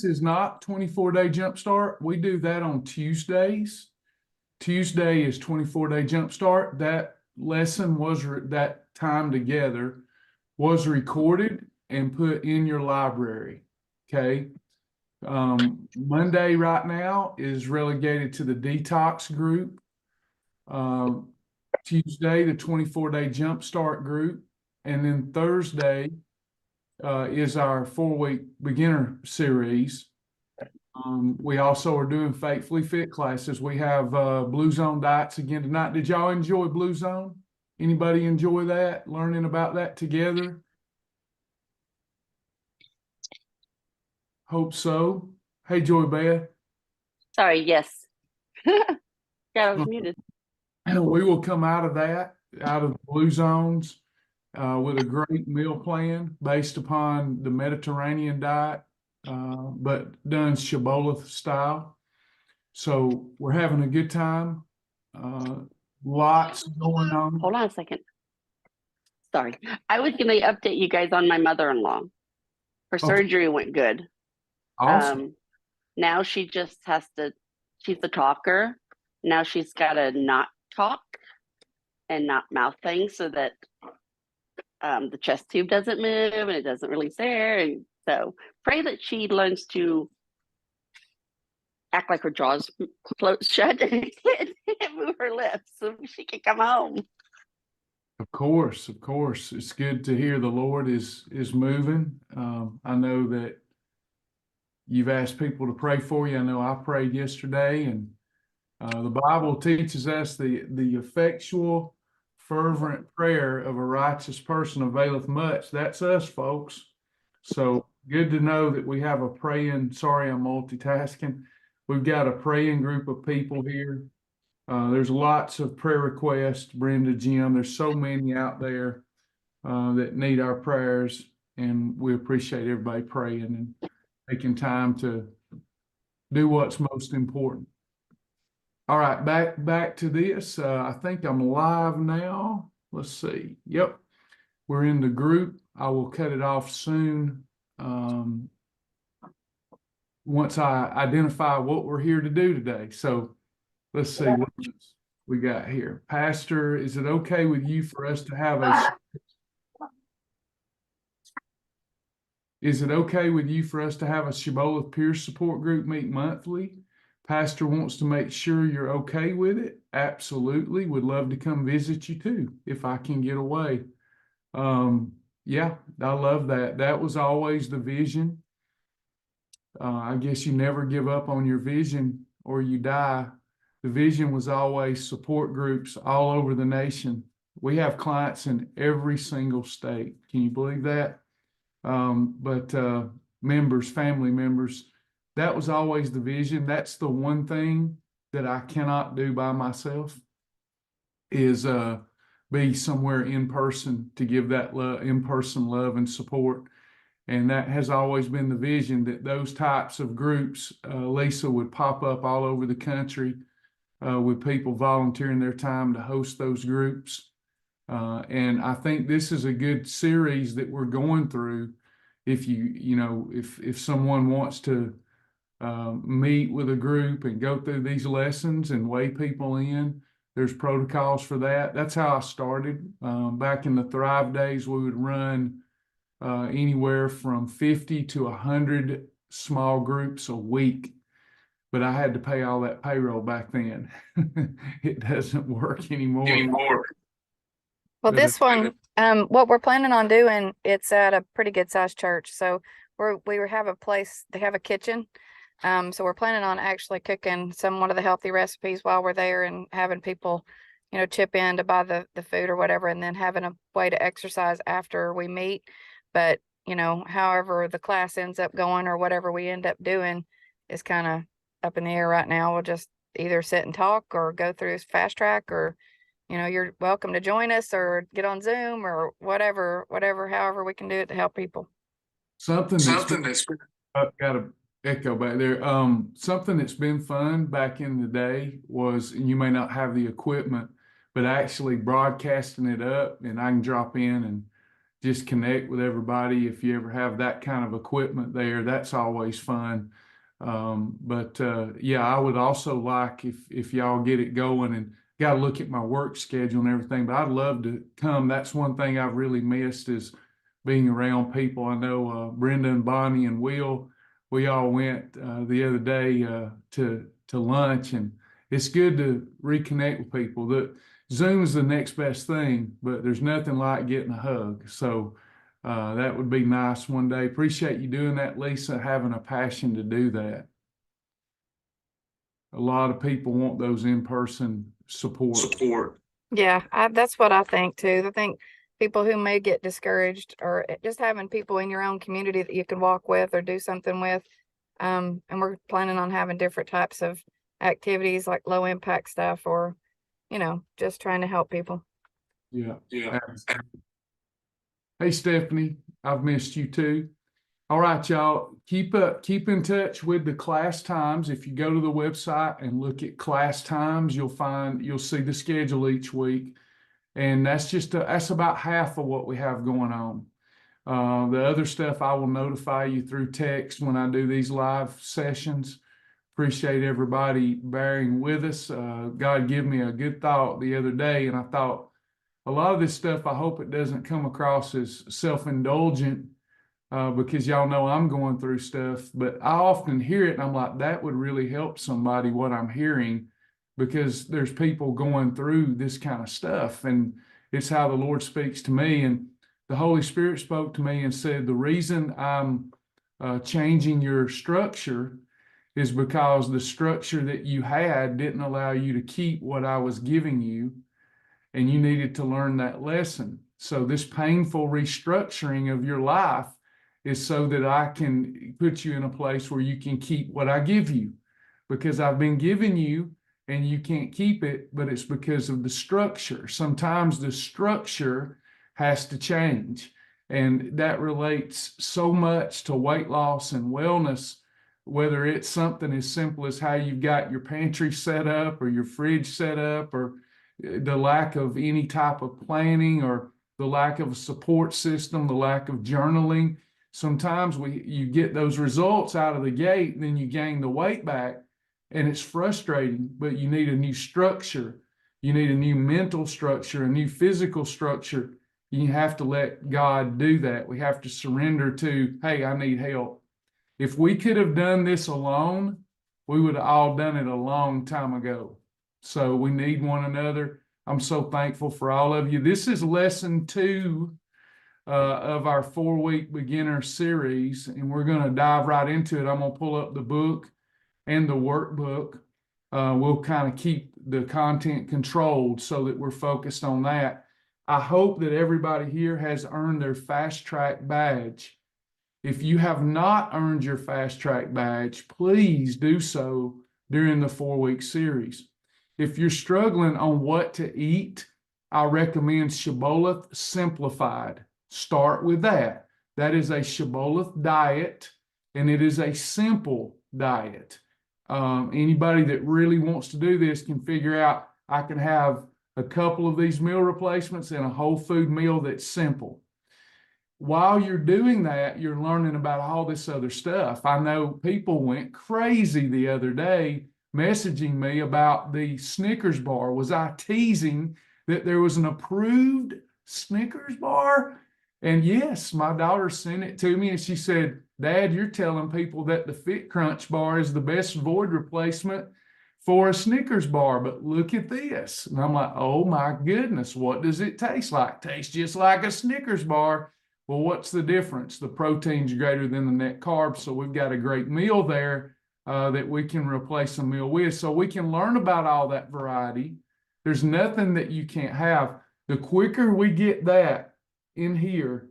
is not 24-day jumpstart. We do that on Tuesdays. Tuesday is 24-day jumpstart. That lesson that time together was recorded and put in your library. Okay. Monday right now is relegated to the detox group. Tuesday, the 24-day jumpstart group. And then Thursday is our 4-week beginner series. We also are doing Faithfully Fit classes. We have Blue Zone diets again tonight. Did y'all enjoy Blue Zone? Anybody enjoy that? Learning about that together? Hope so. Hey, Joy Beth. Sorry, yes. Yeah, I was muted. We will come out of that, out of the Blue Zones, with a great meal plan based upon the Mediterranean diet, but done Shibboleth style. So we're having a good time. Lots going on. Hold on a second. Sorry. I was going to update you guys on my mother-in-law. Her surgery went good. Awesome. Now she just has to, she's a talker. Now she's got to not talk and not mouth things so that the chest tube doesn't move and it doesn't release air. And so pray that she learns to act like her jaw's closed shut and move her lips so she can come home. Of course. It's good to hear the Lord is moving. I know that you've asked people to pray for you. I know I prayed yesterday, and the Bible teaches us the effectual, fervent prayer of a righteous person availeth much. That's us, folks. So good to know that we have a praying, sorry, I'm multitasking. We've got a praying group of people here. There's lots of prayer requests, Brenda, Jim. There's so many out there that need our prayers, and we appreciate everybody praying and taking time to do what's most important. All right, back to this. I think I'm live now. Let's see. Yep, we're in the group. I will cut it off soon. Once I identify what we're here to do today. So let's see what we got here. Pastor, is it okay with you for us to have a Shibboleth peer support group meet monthly? Pastor wants to make sure you're okay with it. Absolutely. Would love to come visit you too, if I can get away. Yeah, I love that. That was always the vision. I guess you never give up on your vision or you die. The vision was always support groups all over the nation. We have clients in every single state. Can you believe that? But members, family members, that was always the vision. That's the one thing that I cannot do by myself is be somewhere in person to give that in-person love and support. And that has always been the vision, that those types of groups, Lisa, would pop up all over the country with people volunteering their time to host those groups. And I think this is a good series that we're going through. If someone wants to meet with a group and go through these lessons and weigh people in, there's protocols for that. That's how I started. Back in the Thrive days, we would run anywhere from 50 to 100 small groups a week, but I had to pay all that payroll back then. It doesn't work anymore. Well, this one, what we're planning on doing, it's at a pretty good sized church. So we have a place, they have a kitchen. So we're planning on actually cooking one of the healthy recipes while we're there and having people, chip in to buy the food or whatever, and then having a way to exercise after we meet. But, however the class ends up going or whatever we end up doing is kind of up in the air right now. We'll just either sit and talk or go through fast track, or, you're welcome to join us or get on Zoom or whatever, however we can do it to help people. Something that's got an echo back there. Something that's been fun back in the day was, and you may not have the equipment, but actually broadcasting it up, and I can drop in and just connect with everybody. If you ever have that kind of equipment there, that's always fun. Yeah, I would also like if y'all get it going, and got to look at my work schedule and everything, but I'd love to come. That's one thing I've really missed is being around people. I know Brenda and Bonnie and Will, we all went the other day to lunch, and it's good to reconnect with people. Zoom is the next best thing, but there's nothing like getting a hug. So that would be nice one day. Appreciate you doing that, Lisa, having a passion to do that. A lot of people want those in-person support. Yeah, that's what I think too. I think people who may get discouraged, or just having people in your own community that you can walk with or do something with. And we're planning on having different types of activities like low impact stuff, or, just trying to help people. Yeah. Hey, Stephanie, I've missed you too. All right, y'all, keep in touch with the class times. If you go to the website and look at class times, you'll see the schedule each week. And that's about half of what we have going on. The other stuff I will notify you through text when I do these live sessions. Appreciate everybody bearing with us. God gave me a good thought the other day, and I thought a lot of this stuff, I hope it doesn't come across as self-indulgent, because y'all know I'm going through stuff, but I often hear it and I'm like, that would really help somebody, what I'm hearing, because there's people going through this kind of stuff, and it's how the Lord speaks to me. And the Holy Spirit spoke to me and said, the reason I'm changing your structure is because the structure that you had didn't allow you to keep what I was giving you, and you needed to learn that lesson. So this painful restructuring of your life is so that I can put you in a place where you can keep what I give you, because I've been giving you and you can't keep it, but it's because of the structure. Sometimes the structure has to change, and that relates so much to weight loss and wellness, whether it's something as simple as how you've got your pantry set up or your fridge set up, or the lack of any type of planning, or the lack of a support system, the lack of journaling. Sometimes you get those results out of the gate, and then you gain the weight back, and it's frustrating, but you need a new structure. You need a new mental structure, a new physical structure. You have to let God do that. We have to surrender to, hey, I need help. If we could have done this alone, we would have all done it a long time ago. So we need one another. I'm so thankful for all of you. This is lesson 2 of our 4-week beginner series, and we're going to dive right into it. I'm going to pull up the book and the workbook. We'll kind of keep the content controlled so that we're focused on that. I hope that everybody here has earned their fast track badge. If you have not earned your fast track badge, please do so during the 4-week series. If you're struggling on what to eat, I recommend Shibboleth Simplified. Start with that. That is a Shibboleth diet, and it is a simple diet. Anybody that really wants to do this can figure out, I can have a couple of these meal replacements and a whole food meal that's simple. While you're doing that, you're learning about all this other stuff. I know people went crazy the other day messaging me about the Snickers bar. Was I teasing that there was an approved Snickers bar? And yes, my daughter sent it to me, and she said, Dad, you're telling people that the Fit Crunch bar is the best void replacement for a Snickers bar, but look at this. And I'm like, oh my goodness, what does it taste like? Tastes just like a Snickers bar. Well, what's the difference? The protein's greater than the net carbs, so we've got a great meal there that we can replace a meal with. So we can learn about all that variety. There's nothing that you can't have. The quicker we get that in here,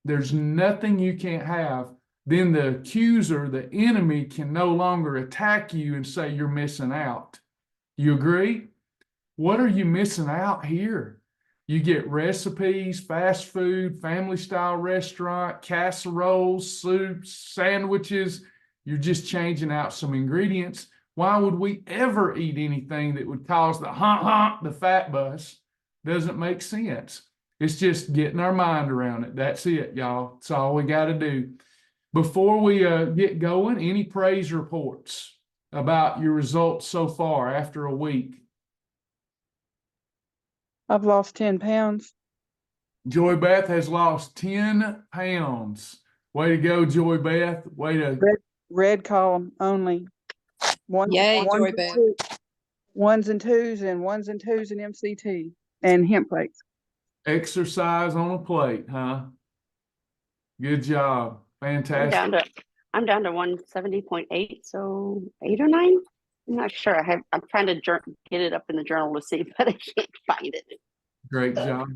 there's nothing you can't have. Then the accuser, the enemy, can no longer attack you and say you're missing out. You agree? What are you missing out here? You get recipes, fast food, family style restaurant, casseroles, soups, sandwiches. You're just changing out some ingredients. Why would we ever eat anything that would cause the fat bus? Doesn't make sense. It's just getting our mind around it. That's it, y'all. That's all we got to do. Before we get going, any praise reports about your results so far after a week? I've lost 10 pounds. Joy Beth has lost 10 pounds. Way to go, Joy Beth. Way to. Red column only. Yay, ones Joy and Beth. ones and twos and MCT and hemp plates. Exercise on a plate, huh? Good job. Fantastic. I'm down to 170.8, so 8 or 9. I'm not sure. I'm trying to get it up in the journal to see, but I can't find it. Great job.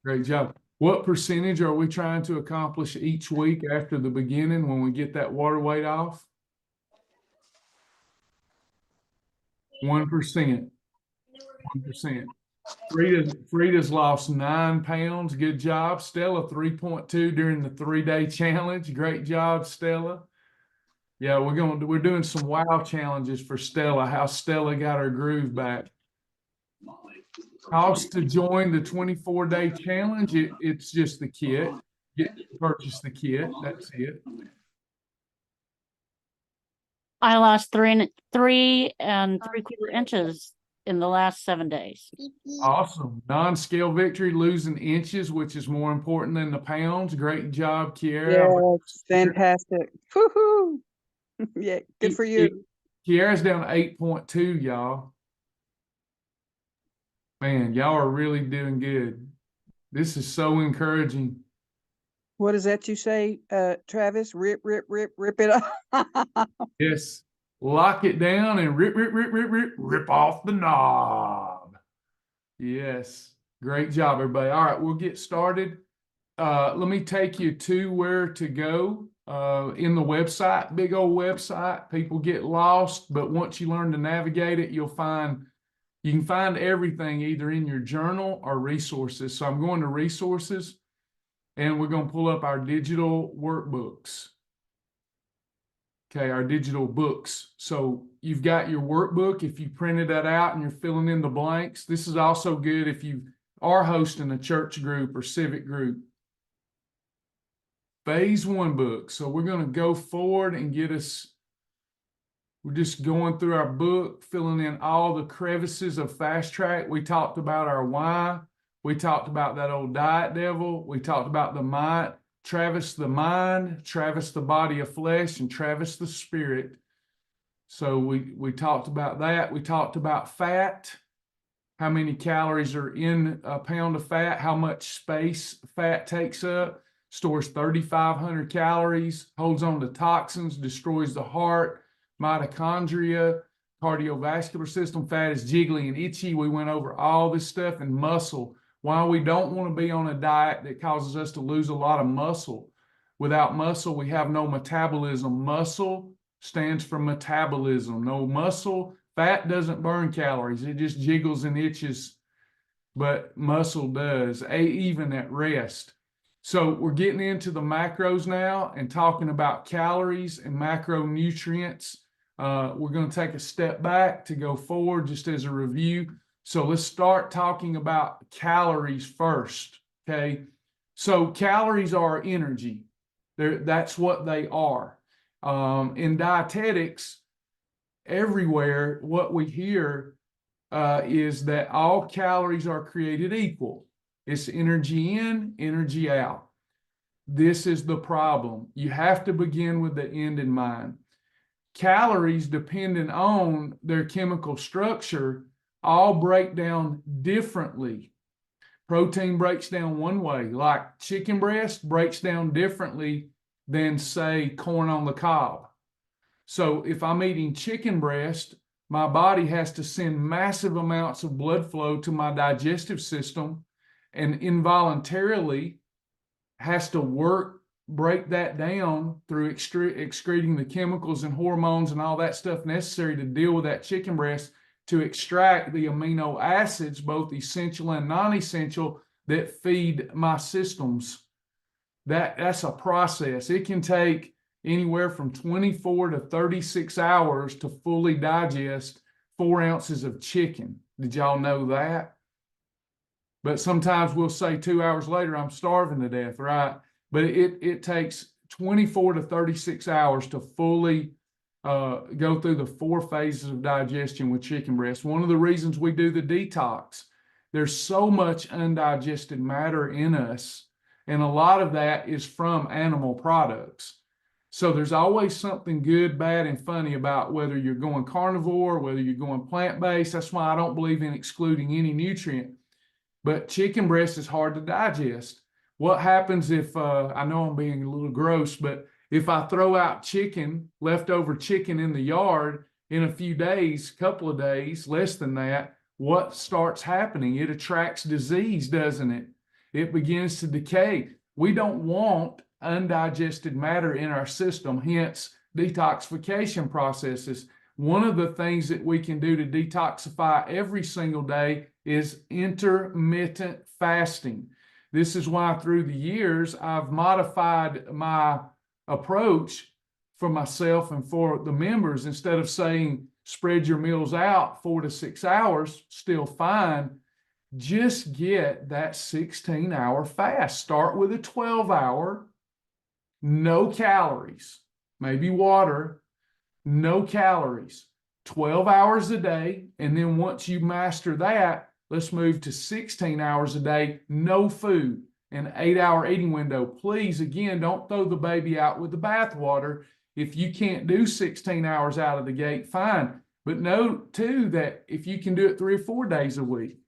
Great job. What percentage are we trying to accomplish each week after the beginning when we get that water weight off? 1%. 1%. Frida's lost 9 pounds. Good job. Stella, 3.2 during the 3-day challenge. Great job, Stella. Yeah, we're doing some wow challenges for Stella. How Stella got her groove back. Cost to join the 24-day challenge. It's just the kit. Purchase the kit. That's it. I lost 3 3¾ inches in the last 7 days. Awesome. Non-scale victory, losing inches, which is more important than the pounds. Great job, Kiara. Yes, fantastic. Woohoo! Yeah, good for you. Kiara's down to 8.2, y'all. Man, y'all are really doing good. This is so encouraging. What is that you say, Travis? Rip it off. Yes. Lock it down and rip off the knob. Yes. Great job, everybody. All right, we'll get started. Let me take you to where to go in the website, big old website. People get lost, but once you learn to navigate it, you can find everything either in your journal or resources. So I'm going to resources, and we're going to pull up our digital workbooks. Okay, our digital books. So you've got your workbook. If you printed that out and you're filling in the blanks, this is also good if you are hosting a church group or civic group. Phase 1 book. So we're going to go forward and we're just going through our book, filling in all the crevices of Fast Track. We talked about our why. We talked about that old diet devil. We talked about the mind, Travis the mind, Travis the body of flesh, and Travis the spirit. So we talked about that. We talked about fat, how many calories are in a pound of fat, how much space fat takes up, stores 3,500 calories, holds on to toxins, destroys the heart, mitochondria, cardiovascular system. Fat is jiggly and itchy. We went over all this stuff. And muscle, why we don't want to be on a diet that causes us to lose a lot of muscle. Without muscle, we have no metabolism. Muscle stands for metabolism. No muscle, fat doesn't burn calories. It just jiggles and itches, but muscle does, even at rest. So we're getting into the macros now and talking about calories and macronutrients. We're going to take a step back to go forward just as a review. So let's start talking about calories first, okay? So calories are energy. That's what they are. In dietetics, everywhere, what we hear is that all calories are created equal. It's energy in, energy out. This is the problem. You have to begin with the end in mind. Calories, depending on their chemical structure, all break down differently. Protein breaks down one way, like chicken breast breaks down differently than, say, corn on the cob. So if I'm eating chicken breast, my body has to send massive amounts of blood flow to my digestive system and involuntarily has to break that down through excreting the chemicals and hormones and all that stuff necessary to deal with that chicken breast to extract the amino acids, both essential and non-essential, that feed my systems. That's a process. It can take anywhere from 24 to 36 hours to fully digest 4 ounces of chicken. Did y'all know that? But sometimes we'll say 2 hours later, I'm starving to death, right? But it takes 24 to 36 hours to fully go through the 4 phases of digestion with chicken breast. One of the reasons we do the detox, there's so much undigested matter in us, and a lot of that is from animal products. So there's always something good, bad, and funny about whether you're going carnivore, whether you're going plant-based. That's why I don't believe in excluding any nutrient. But chicken breast is hard to digest. What happens if, I know I'm being a little gross, but if I throw out leftover chicken in the yard in a few days, couple of days, less than that, what starts happening? It attracts disease, doesn't it? It begins to decay. We don't want undigested matter in our system, hence detoxification processes. One of the things that we can do to detoxify every single day is intermittent fasting. This is why through the years, I've modified my approach for myself and for the members. Instead of saying, spread your meals out 4 to 6 hours, still fine, just get that 16-hour fast. Start with a 12-hour, no calories, maybe water, no calories, 12 hours a day. And then once you master that, let's move to 16 hours a day, no food, an 8-hour eating window. Please, again, don't throw the baby out with the bathwater. If you can't do 16 hours out of the gate, fine. But know, too, that if you can do it 3 or 4 days a week,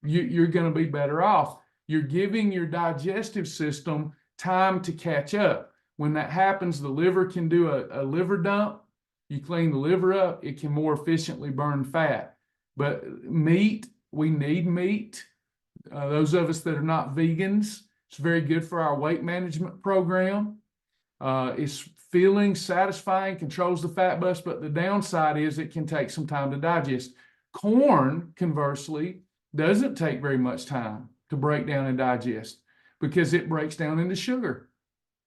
you're going to be better off. You're giving your digestive system time to catch up. When that happens, the liver can do a liver dump. You clean the liver up, it can more efficiently burn fat. But meat, we need meat. Those of us that are not vegans, it's very good for our weight management program. It's filling, satisfying, controls the fat bus, but the downside is it can take some time to digest. Corn, conversely, doesn't take very much time to break down and digest because it breaks down into sugar.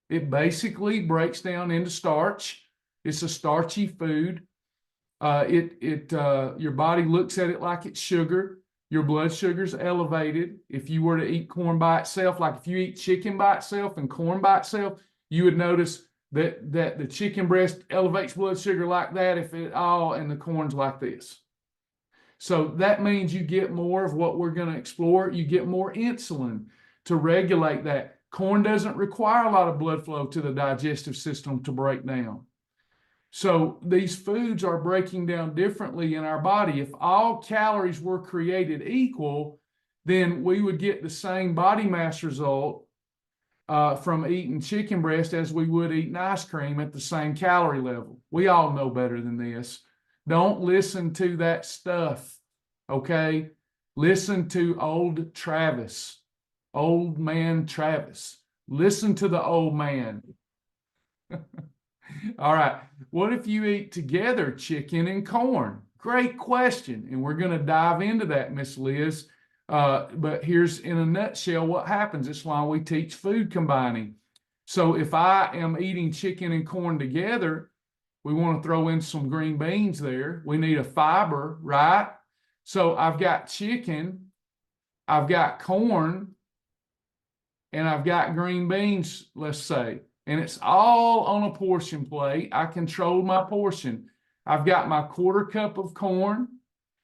It basically breaks down into starch. It's a starchy food. Your body looks at it like it's sugar. Your blood sugar's elevated. If you were to eat corn by itself, like if you eat chicken by itself and corn by itself, you would notice that the chicken breast elevates blood sugar like that, if it all, and the corn's like this. So that means you get more of what we're going to explore. You get more insulin to regulate that. Corn doesn't require a lot of blood flow to the digestive system to break down. So these foods are breaking down differently in our body. If all calories were created equal, then we would get the same body mass result from eating chicken breast as we would eating ice cream at the same calorie level. We all know better than this. Don't listen to that stuff, okay? Listen to old Travis, old man Travis. Listen to the old man. All right. What if you eat together chicken and corn? Great question. And we're going to dive into that, Miss Liz. But here's in a nutshell what happens. It's why we teach food combining. So if I am eating chicken and corn together, we want to throw in some green beans there. We need a fiber, right? So I've got chicken, I've got corn, and I've got green beans, let's say. And it's all on a portion plate. I control my portion. I've got my 1/4 cup of corn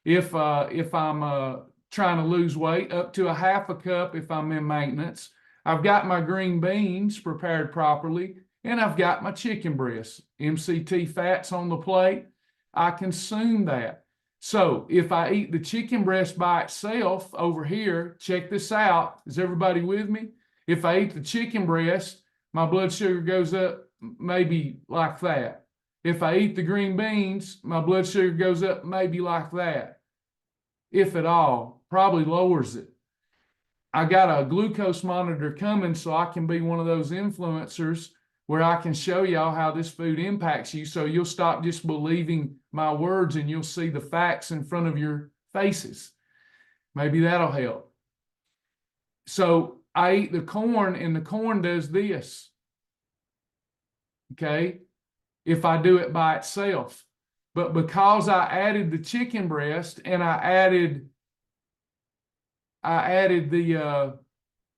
if I'm trying to lose weight, up to a 1/2 cup if I'm in maintenance. I've got my green beans prepared properly, and I've got my chicken breast. MCT fats on the plate. I consume that. So if I eat the chicken breast by itself over here, check this out. Is everybody with me? If I eat the chicken breast, my blood sugar goes up maybe like that. If I eat the green beans, my blood sugar goes up maybe like that. If at all, probably lowers it. I got a glucose monitor coming so I can be one of those influencers where I can show y'all how this food impacts you, so you'll stop just believing my words and you'll see the facts in front of your faces. Maybe that'll help. So I eat the corn, and the corn does this. Okay? If I do it by itself. But because I added the chicken breast and I added I added the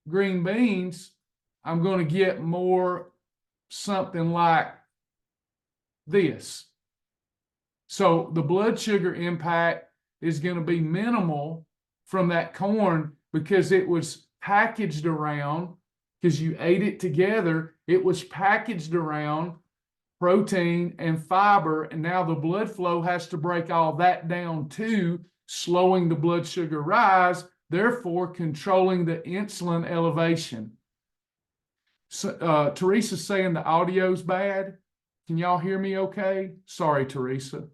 green beans, I'm going to get more something like this. So the blood sugar impact is going to be minimal from that corn because it was packaged around, because you ate it together, it was packaged around protein and fiber, and now the blood flow has to break all that down too, slowing the blood sugar rise, therefore controlling the insulin elevation. So, Teresa's saying the audio's bad. Can y'all hear me okay? Sorry, Teresa.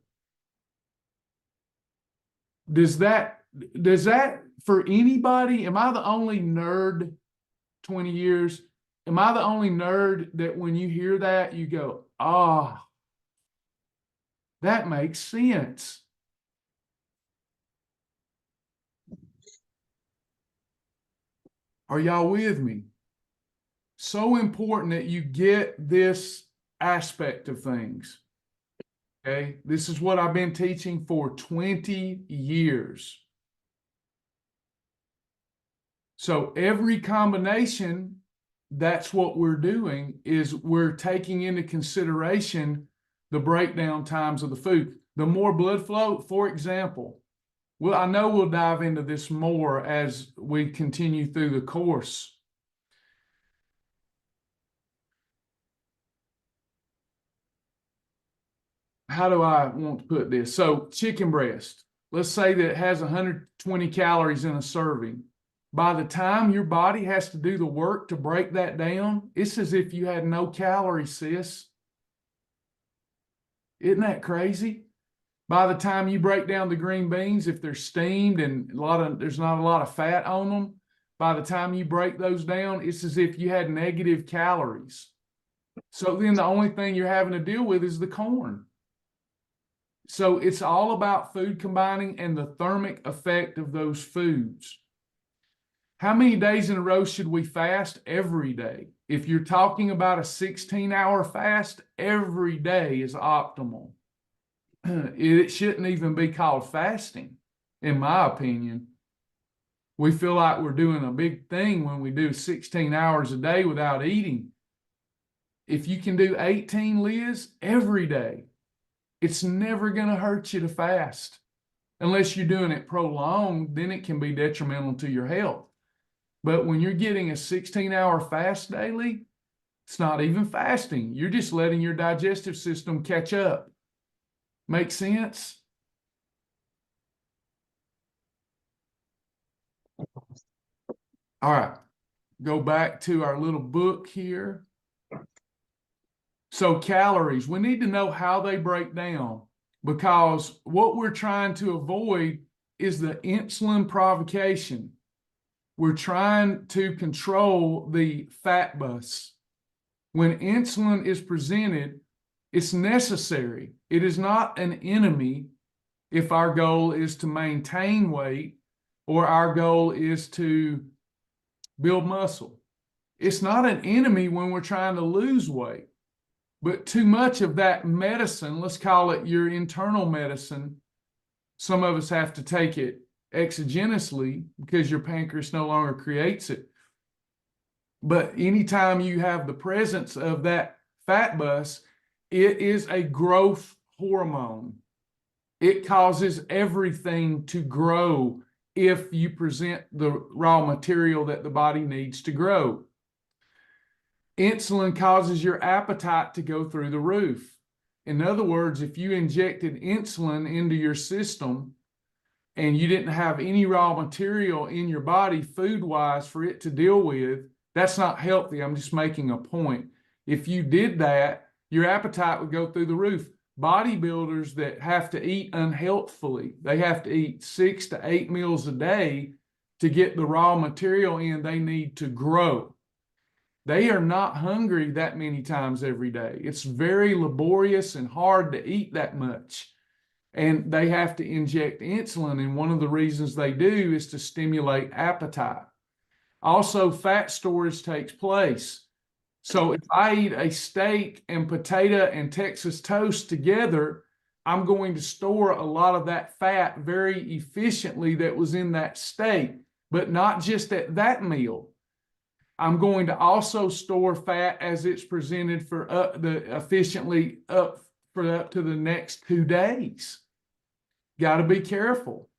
Does that for anybody, am I the only nerd 20 years? Am I the only nerd that when you hear that, you go, ah, that makes sense? Are y'all with me? So important that you get this aspect of things. Okay, this is what I've been teaching for 20 years. So every combination, that's what we're doing, is we're taking into consideration the breakdown times of the food. The more blood flow, for example, well, I know we'll dive into this more as we continue through the course. How do I want to put this? So chicken breast, let's say that it has 120 calories in a serving. By the time your body has to do the work to break that down, it's as if you had no calories, sis. Isn't that crazy? By the time you break down the green beans, if they're steamed and there's not a lot of fat on them, by the time you break those down, it's as if you had negative calories. So then the only thing you're having to deal with is the corn. So it's all about food combining and the thermic effect of those foods. How many days in a row should we fast? Every day. If you're talking about a 16-hour fast, every day is optimal. It shouldn't even be called fasting, in my opinion. We feel like we're doing a big thing when we do 16 hours a day without eating. If you can do 18, Liz, every day, it's never going to hurt you to fast. Unless you're doing it prolonged, then it can be detrimental to your health. But when you're getting a 16-hour fast daily, it's not even fasting. You're just letting your digestive system catch up. Make sense? All right. Go back to our little book here. So calories, we need to know how they break down, because what we're trying to avoid is the insulin provocation. We're trying to control the fat bus. When insulin is presented, it's necessary. It is not an enemy if our goal is to maintain weight or our goal is to build muscle. It's not an enemy when we're trying to lose weight. But too much of that medicine, let's call it your internal medicine, some of us have to take it exogenously because your pancreas no longer creates it. But anytime you have the presence of that fat bus, it is a growth hormone. It causes everything to grow if you present the raw material that the body needs to grow. Insulin causes your appetite to go through the roof. In other words, if you injected insulin into your system and you didn't have any raw material in your body food-wise for it to deal with, that's not healthy. I'm just making a point. If you did that, your appetite would go through the roof. Bodybuilders that have to eat unhealthfully, they have to eat 6 to 8 meals a day to get the raw material in they need to grow. They are not hungry that many times every day. It's very laborious and hard to eat that much. And they have to inject insulin. And one of the reasons they do is to stimulate appetite. Also, fat storage takes place. So if I eat a steak and potato and Texas toast together, I'm going to store a lot of that fat very efficiently that was in that steak. but not just at that meal. I'm going to also store fat as it's presented for efficiently up to the next 2 days. Got to be careful.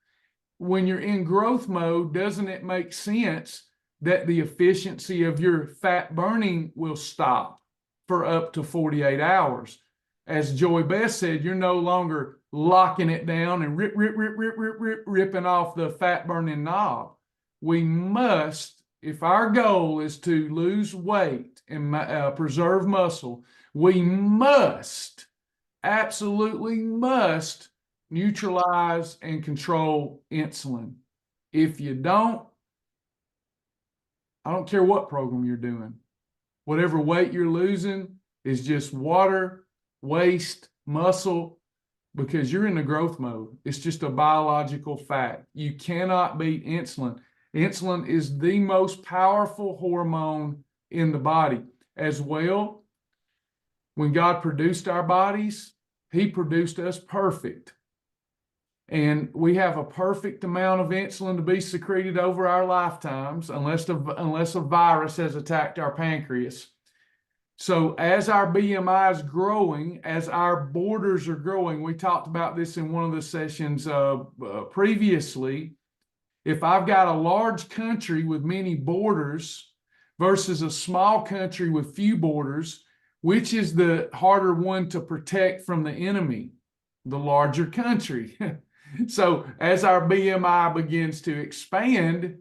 When you're in growth mode, doesn't it make sense that the efficiency of your fat burning will stop for up to 48 hours? As Joy Beth said, you're no longer locking it down and ripping off the fat burning knob. We must, if our goal is to lose weight and preserve muscle, we must, absolutely must, neutralize and control insulin. If you don't, I don't care what program you're doing. Whatever weight you're losing is just water, waste, muscle, because you're in the growth mode. It's just a biological fact. You cannot beat insulin. Insulin is the most powerful hormone in the body. As well, when God produced our bodies, He produced us perfect. And we have a perfect amount of insulin to be secreted over our lifetimes, unless a virus has attacked our pancreas. So as our BMI is growing, as our borders are growing, we talked about this in one of the sessions previously. If I've got a large country with many borders versus a small country with few borders, which is the harder one to protect from the enemy? The larger country. So as our BMI begins to expand,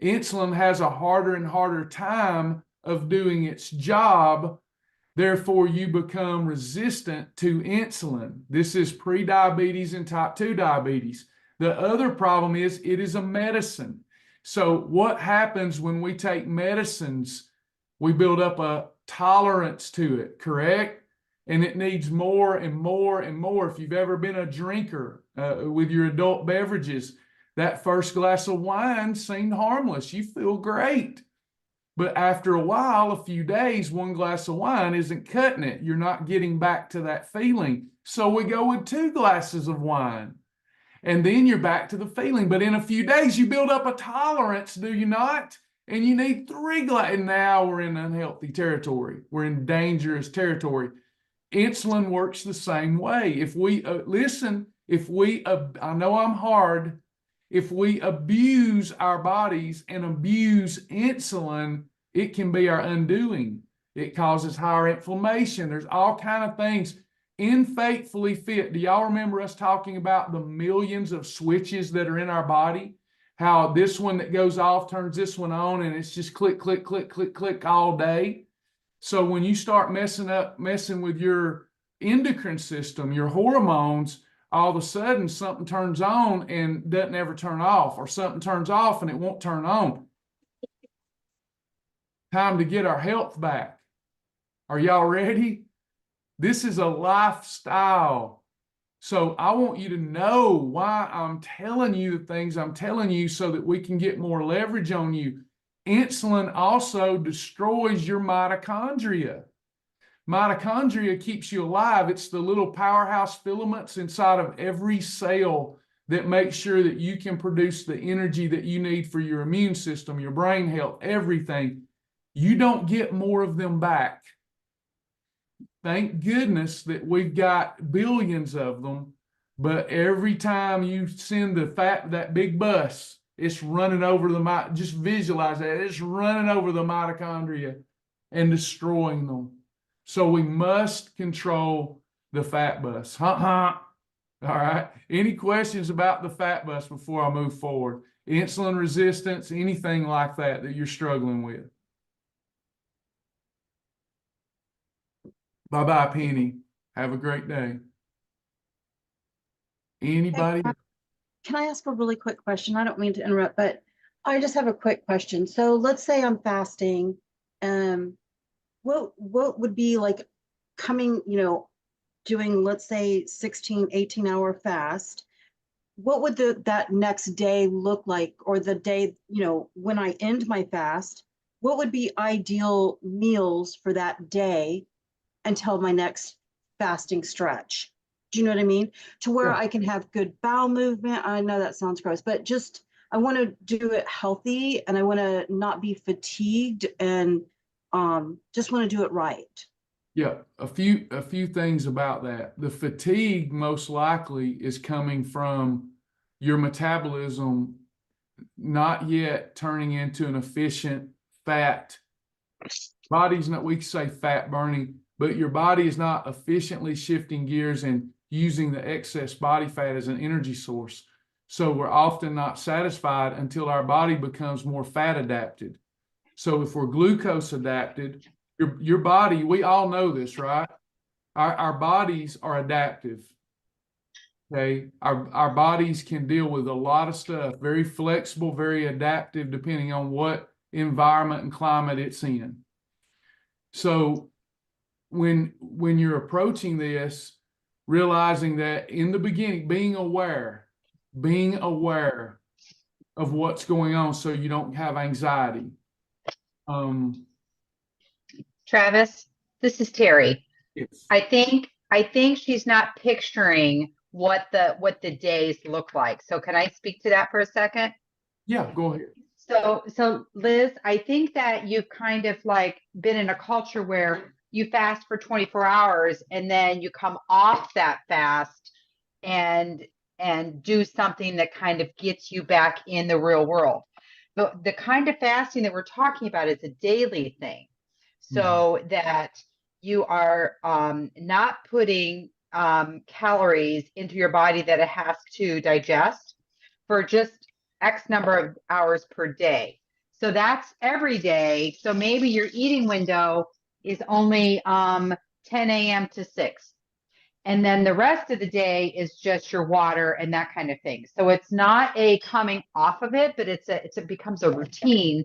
insulin has a harder and harder time of doing its job. Therefore, you become resistant to insulin. This is pre-diabetes and type 2 diabetes. The other problem is it is a medicine. So what happens when we take medicines? We build up a tolerance to it, correct? And it needs more and more and more. If you've ever been a drinker with your adult beverages, that first glass of wine seemed harmless. You feel great. But after a while, a few days, one glass of wine isn't cutting it. You're not getting back to that feeling. So we go with 2 glasses of wine. And then you're back to the feeling. But in a few days, you build up a tolerance, do you not? And you need 3 glasses. And now we're in unhealthy territory. We're in dangerous territory. Insulin works the same way. If we, I know I'm hard, if we abuse our bodies and abuse insulin, it can be our undoing. It causes higher inflammation. There's all kinds of things. In Faithfully Fit, do y'all remember us talking about the millions of switches that are in our body? How this one that goes off turns this one on, and it's just click, click, click, click, click all day. So when you start messing with your endocrine system, your hormones, all of a sudden something turns on and doesn't ever turn off, or something turns off and it won't turn on. Time to get our health back. Are y'all ready? This is a lifestyle. So I want you to know why I'm telling you the things I'm telling you, so that we can get more leverage on you. Insulin also destroys your mitochondria. Mitochondria keeps you alive. It's the little powerhouse filaments inside of every cell that makes sure that you can produce the energy that you need for your immune system, your brain health, everything. You don't get more of them back. Thank goodness that we've got billions of them, but every time you send that big bus, it's running over just visualize that. It's running over the mitochondria and destroying them. So we must control the fat bus. All right. Any questions about the fat bus before I move forward? Insulin resistance, anything like that you're struggling with? Bye-bye, Penny. Have a great day. Anybody? Can I ask a really quick question? I don't mean to interrupt, but I just have a quick question. So let's say I'm fasting. What would be like coming, doing, let's say 16, 18-hour fast? What would that next day look like? Or the day, when I end my fast, what would be ideal meals for that day until my next fasting stretch? Do you know what I mean? To where I can have good bowel movement. I know that sounds gross, but just I want to do it healthy and I want to not be fatigued and just want to do it right. Yeah, a few things about that. The fatigue most likely is coming from your metabolism not yet turning into an efficient fat. Body's not, we can say fat burning, but your body is not efficiently shifting gears and using the excess body fat as an energy source. So we're often not satisfied until our body becomes more fat adapted. So if we're glucose adapted, your body, we all know this, right? Our bodies are adaptive. Okay. Our bodies can deal with a lot of stuff, very flexible, very adaptive, depending on what environment and climate it's in. So when you're approaching this, realizing that in the beginning, being aware of what's going on so you don't have anxiety. Travis, this is Terry. Yes. I think she's not picturing what the days look like. So can I speak to that for a second? Yeah, go ahead. So Liz, I think that you've kind of like been in a culture where you fast for 24 hours and then you come off that fast and do something that kind of gets you back in the real world. The kind of fasting that we're talking about is a daily thing. So that you are not putting calories into your body that it has to digest for just X number of hours per day. So that's every day. So maybe your eating window is only 10 a.m. to 6. And then the rest of the day is just your water and that kind of thing. So it's not a coming off of it, but it becomes a routine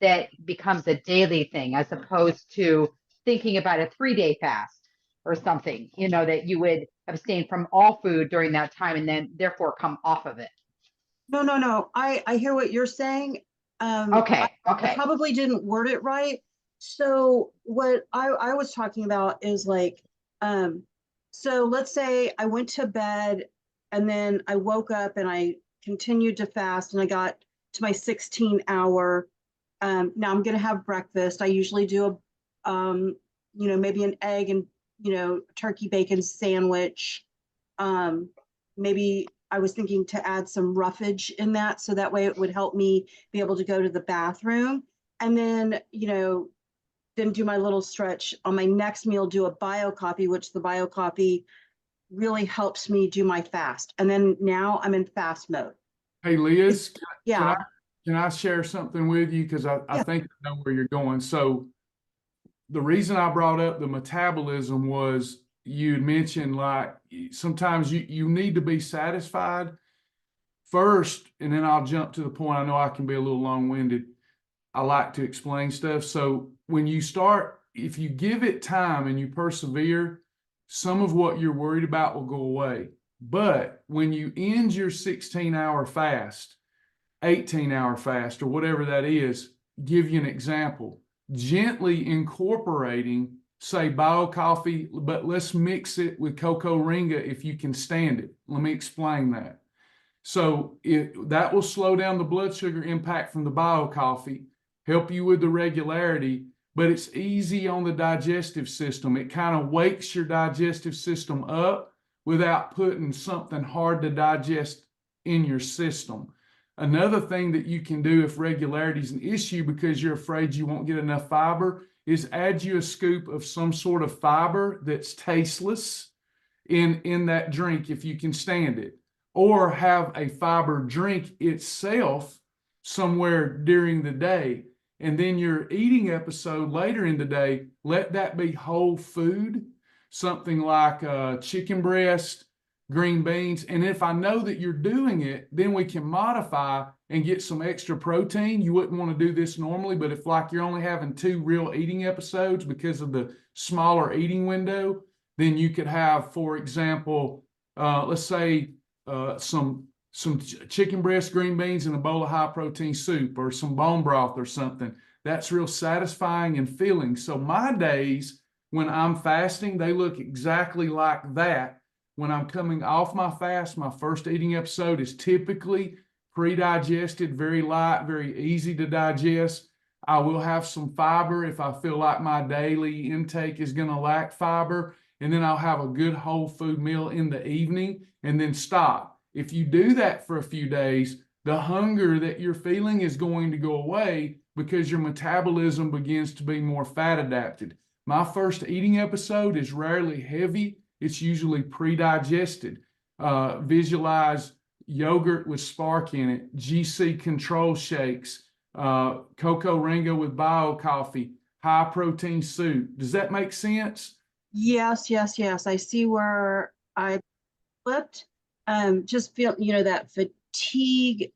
that becomes a daily thing, as opposed to thinking about a 3-day fast or something, that you would abstain from all food during that time and then therefore come off of it. No. I hear what you're saying. Okay. I probably didn't word it right. So what I was talking about is like, so let's say I went to bed and then I woke up and I continued to fast and I got to my 16-hour. Now I'm going to have breakfast. I usually do maybe an egg and, turkey bacon sandwich. Maybe I was thinking to add some roughage in that, so that way it would help me be able to go to the bathroom. And then, then do my little stretch. On my next meal, do a bio coffee, which the bio coffee really helps me do my fast. And then now I'm in fast mode. Hey, Liz, Yeah. can I share something with you? Because I think I know where you're going. So the reason I brought up the metabolism was you mentioned like sometimes you need to be satisfied first, and then I'll jump to the point. I know I can be a little long-winded. I like to explain stuff. So when you start, if you give it time and you persevere, some of what you're worried about will go away. But when you end your 16-hour fast, 18-hour fast, or whatever that is, give you an example. Gently incorporating, say, bio coffee, but let's mix it with 𝐾𝐶 if you can stand it. Let me explain that. So that will slow down the blood sugar impact from the bio coffee, help you with the regularity, but it's easy on the digestive system. It kind of wakes your digestive system up without putting something hard to digest in your system. Another thing that you can do if regularity is an issue because you're afraid you won't get enough fiber is add you a scoop of some sort of fiber that's tasteless in that drink if you can stand it, or have a fiber drink itself somewhere during the day. And then your eating episode later in the day, let that be whole food, something like chicken breast, green beans. And if I know that you're doing it, then we can modify and get some extra protein. You wouldn't want to do this normally, but if like you're only having 2 real eating episodes because of the smaller eating window, then you could have, for example, let's say some chicken breast, green beans, and a bowl of high protein soup, or some bone broth or something. That's real satisfying and filling. So my days when I'm fasting, they look exactly like that. When I'm coming off my fast, my first eating episode is typically pre-digested, very light, very easy to digest. I will have some fiber if I feel like my daily intake is going to lack fiber. And then I'll have a good whole food meal in the evening and then stop. If you do that for a few days, the hunger that you're feeling is going to go away because your metabolism begins to be more fat adapted. My first eating episode is rarely heavy. It's usually pre-digested. Visualize yogurt with spark in it, GC control shakes, cocoa ringo with bio coffee, high protein soup. Does that make sense? Yes, yes, yes. I see where I flipped. Just feel, that fatigue,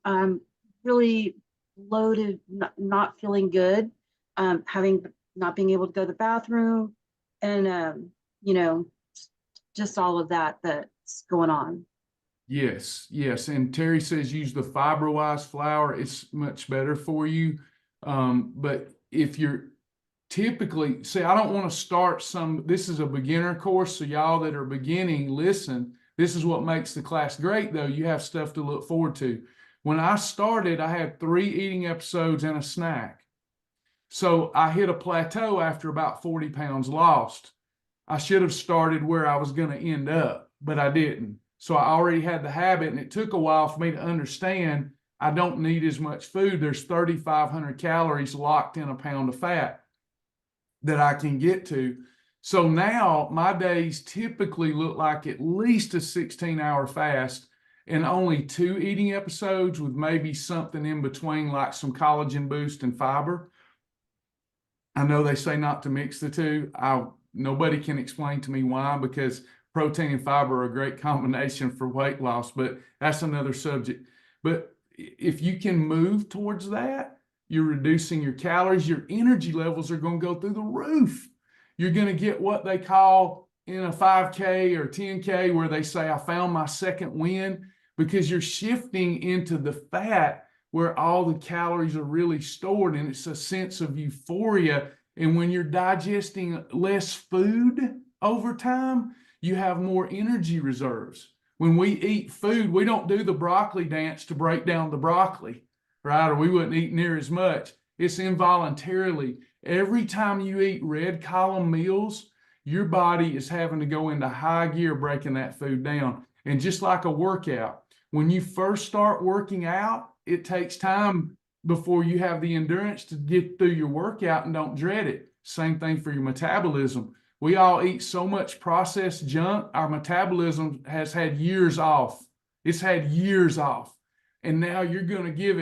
really loaded, not feeling good, not being able to go to the bathroom, and just all of that that's going on. Yes, yes. And Terry says use the FiberWise flour. It's much better for you. But if you're typically, say, I don't want to start this is a beginner course. So y'all that are beginning, listen, this is what makes the class great though. You have stuff to look forward to. When I started, I had 3 eating episodes and a snack. So I hit a plateau after about 40 pounds lost. I should have started where I was going to end up, but I didn't. So I already had the habit, and it took a while for me to understand I don't need as much food. There's 3,500 calories locked in a pound of fat that I can get to. So now my days typically look like at least a 16-hour fast and only 2 eating episodes with maybe something in between like some collagen boost and fiber. I know they say not to mix the two. Nobody can explain to me why, because protein and fiber are a great combination for weight loss, but that's another subject. But if you can move towards that, you're reducing your calories, your energy levels are going to go through the roof. You're going to get what they call in a 5K or 10K where they say, I found my second win, because you're shifting into the fat where all the calories are really stored, and it's a sense of euphoria. And when you're digesting less food over time, you have more energy reserves. When we eat food, we don't do the broccoli dance to break down the broccoli, right? Or we wouldn't eat near as much. It's involuntarily. Every time you eat red column meals, your body is having to go into high gear breaking that food down. And just like a workout, when you first start working out, it takes time before you have the endurance to get through your workout and don't dread it. Same thing for your metabolism. We all eat so much processed junk, our metabolism has had years off. It's had years off. And now you're going to give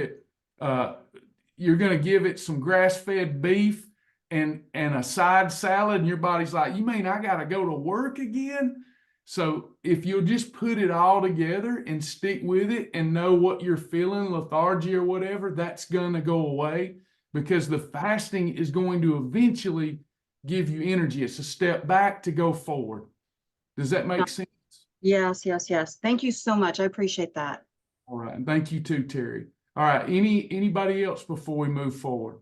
it some grass-fed beef and a side salad, and your body's like, you mean I got to go to work again? So if you'll just put it all together and stick with it and know what you're feeling, lethargy or whatever, that's going to go away, because the fasting is going to eventually give you energy. It's a step back to go forward. Does that make sense? Yes, yes, yes. Thank you so much. I appreciate that. All right. And thank you too, Terry. All right. Anybody else before we move forward?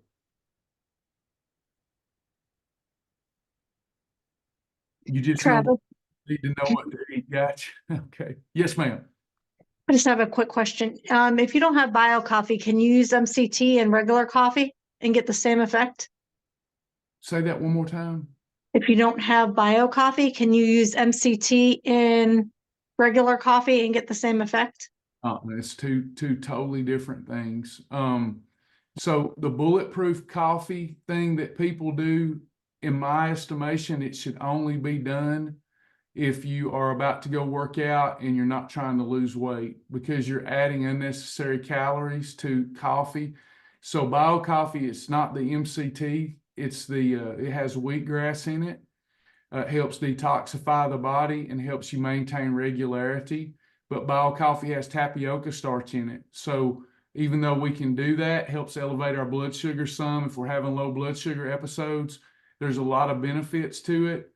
You just Travis, need to know what to eat. Gotcha. Okay. Yes, ma'am. I just have a quick question. If you don't have bio coffee, can you use MCT and regular coffee and get the same effect? Say that one more time. If you don't have bio coffee, can you use MCT in regular coffee and get the same effect? It's two totally different things. So the bulletproof coffee thing that people do, in my estimation, it should only be done if you are about to go work out and you're not trying to lose weight, because you're adding unnecessary calories to coffee. So bio coffee, it's not the MCT, it's it has wheatgrass in it. It helps detoxify the body and helps you maintain regularity. But bio coffee has tapioca starch in it. So even though we can do that, helps elevate our blood sugar some if we're having low blood sugar episodes. There's a lot of benefits to it,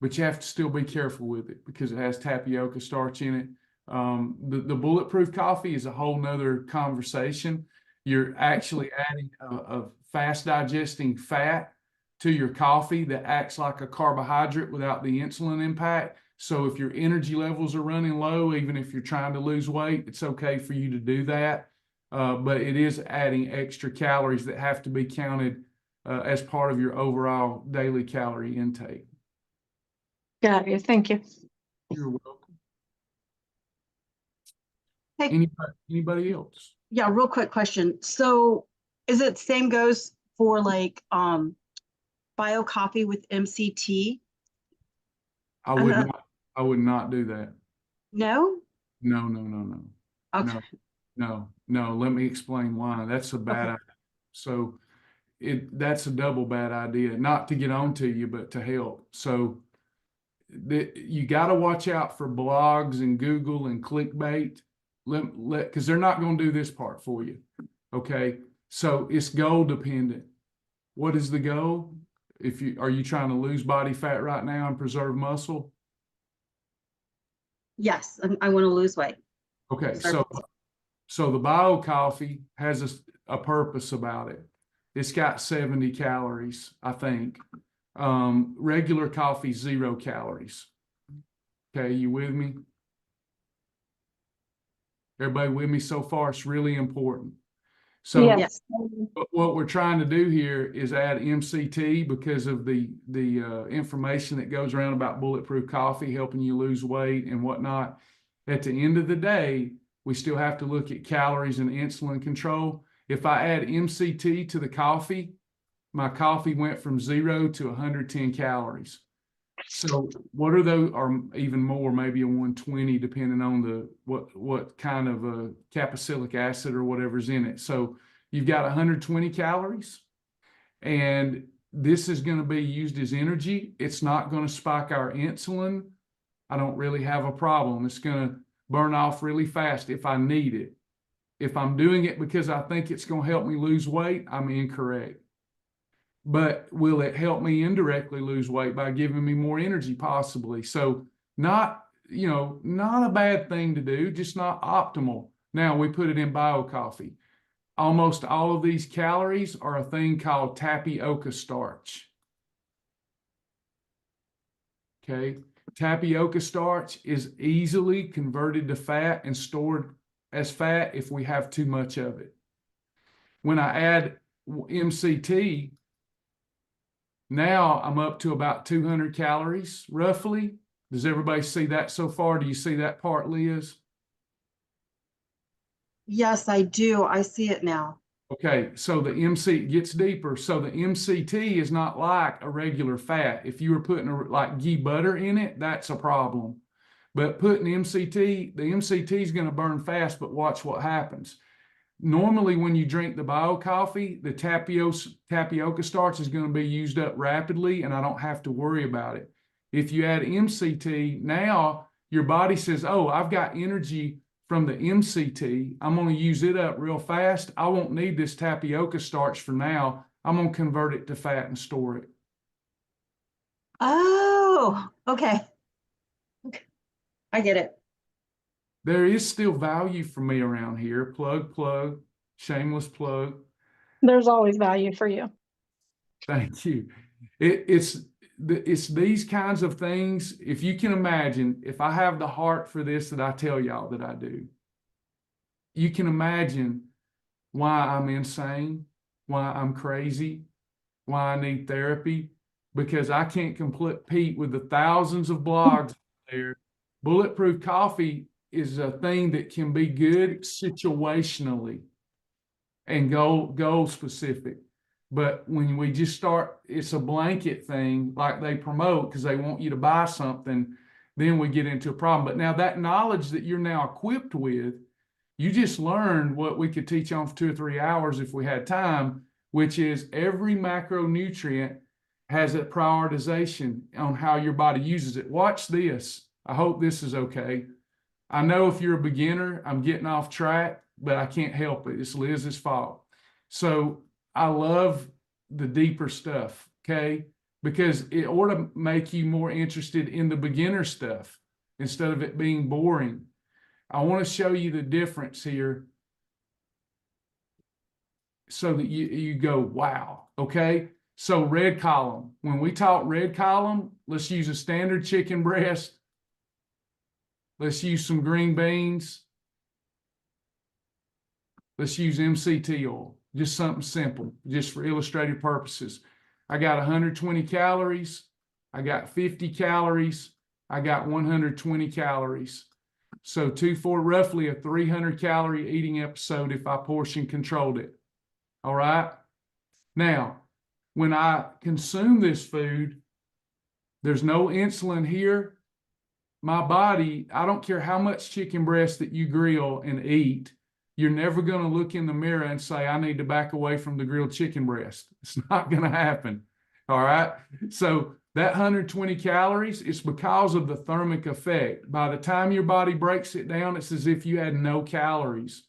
but you have to still be careful with it because it has tapioca starch in it. The bulletproof coffee is a whole nother conversation. You're actually adding a fast digesting fat to your coffee that acts like a carbohydrate without the insulin impact. So if your energy levels are running low, even if you're trying to lose weight, it's okay for you to do that. But it is adding extra calories that have to be counted as part of your overall daily calorie intake. Got you. Thank you. You're welcome. Hey. Anybody else? Yeah, real quick question. So is it same goes for like bio coffee with MCT? I would not do that. No? No. Okay. No. Let me explain why. That's a bad idea. So that's a double bad idea, not to get on to you, but to help. So you got to watch out for blogs and Google and clickbait, because they're not going to do this part for you. Okay. So it's goal dependent. What is the goal? Are you trying to lose body fat right now and preserve muscle? Yes, I want to lose weight. Okay. So the bio coffee has a purpose about it. It's got 70 calories, I think. Regular coffee, 0 calories. Okay, you with me? Everybody with me so far? It's really important. So Yes. what we're trying to do here is add MCT because of the information that goes around about bulletproof coffee, helping you lose weight and whatnot. At the end of the day, we still have to look at calories and insulin control. If I add MCT to the coffee, my coffee went from 0 to 110 calories. So what are those, or even more, maybe a 120, depending on what kind of capsaicilic acid or whatever's in it. So you've got 120 calories, and this is going to be used as energy. It's not going to spike our insulin. I don't really have a problem. It's going to burn off really fast if I need it. If I'm doing it because I think it's going to help me lose weight, I'm incorrect. But will it help me indirectly lose weight by giving me more energy? Possibly. So not a bad thing to do, just not optimal. Now we put it in bio coffee. Almost all of these calories are a thing called tapioca starch. Okay. Tapioca starch is easily converted to fat and stored as fat if we have too much of it. When I add MCT, now I'm up to about 200 calories, roughly. Does everybody see that so far? Do you see that part, Liz? Yes, I do. I see it now. Okay, so the MC gets deeper. So the MCT is not like a regular fat. If you were putting like ghee butter in it, that's a problem. But putting the MCT is going to burn fast, but watch what happens. Normally, when you drink the bio coffee, the tapioca starch is going to be used up rapidly, and I don't have to worry about it. If you add MCT, now your body says, oh, I've got energy from the MCT. I'm going to use it up real fast. I won't need this tapioca starch for now. I'm going to convert it to fat and store it. Oh, okay. I get it. There is still value for me around here. Plug, shameless plug. There's always value for you. Thank you. It's these kinds of things. If you can imagine, if I have the heart for this that I tell y'all that I do, you can imagine why I'm insane, why I'm crazy, why I need therapy, because I can't compete with the thousands of blogs there. Bulletproof coffee is a thing that can be good situationally and goal specific. But when we just start, it's a blanket thing like they promote because they want you to buy something, then we get into a problem. But now that knowledge that you're now equipped with, you just learned what we could teach on for 2 or 3 hours if we had time, which is every macronutrient has a prioritization on how your body uses it. Watch this. I hope this is okay. I know if you're a beginner, I'm getting off track, but I can't help it. It's Liz's fault. So I love the deeper stuff, okay? Because it ought to make you more interested in the beginner stuff instead of it being boring. I want to show you the difference here so that you go, wow, okay? So red column, when we talk red column, let's use a standard chicken breast. Let's use some green beans. Let's use MCT oil, just something simple, just for illustrative purposes. I got 120 calories. I got 50 calories. I got 120 calories. So roughly a 300 calorie eating episode if I portion controlled it. All right. Now, when I consume this food, there's no insulin here. My body, I don't care how much chicken breast that you grill and eat, you're never going to look in the mirror and say, I need to back away from the grilled chicken breast. It's not going to happen. All right. So that 120 calories, it's because of the thermic effect. By the time your body breaks it down, it's as if you had no calories.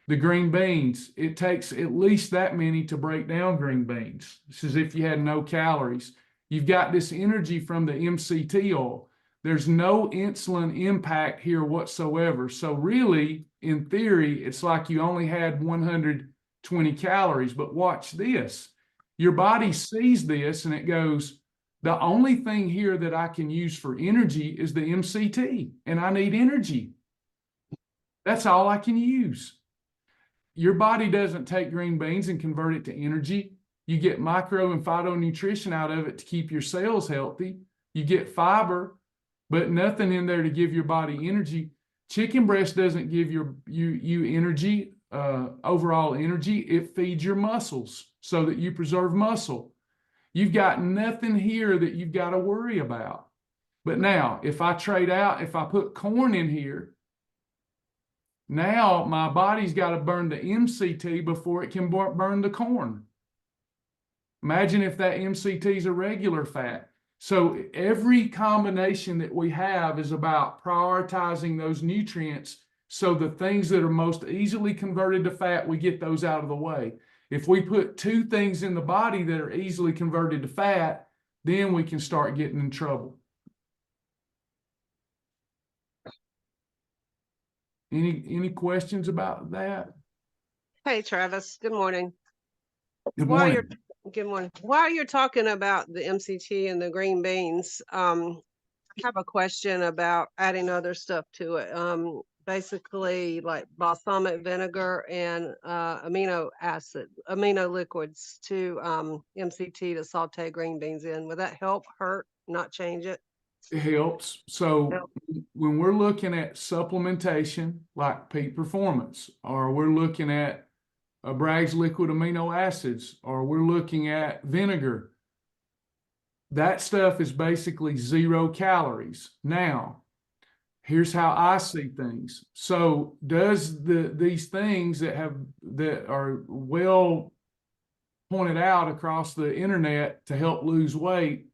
The green beans, it takes at least that many to break down green beans. It's as if you had no calories. You've got this energy from the MCT oil. There's no insulin impact here whatsoever. So really, in theory, it's like you only had 120 calories. But watch this. Your body sees this and it goes, the only thing here that I can use for energy is the MCT, and I need energy. That's all I can use. Your body doesn't take green beans and convert it to energy. You get micro and phytonutrition out of it to keep your cells healthy. You get fiber, but nothing in there to give your body energy. Chicken breast doesn't give you energy, overall energy. It feeds your muscles so that you preserve muscle. You've got nothing here that you've got to worry about. But now, if I trade out, if I put corn in here, now my body's got to burn the MCT before it can burn the corn. Imagine if that MCT is a regular fat. So every combination that we have is about prioritizing those nutrients. So the things that are most easily converted to fat, we get those out of the way. If we put two things in the body that are easily converted to fat, then we can start getting in trouble. Any questions about that? Hey, Travis. Good morning. Good morning. Good morning. While you're talking about the MCT and the green beans, I have a question about adding other stuff to it. Basically like balsamic vinegar and amino liquids to MCT to saute green beans in. Would that help, hurt, not change it? It helps. So when we're looking at supplementation like peak performance, or we're looking at Bragg's liquid amino acids, or we're looking at vinegar, that stuff is basically 0 calories. Now, here's how I see things. So does these things that are well pointed out across the internet to help lose weight,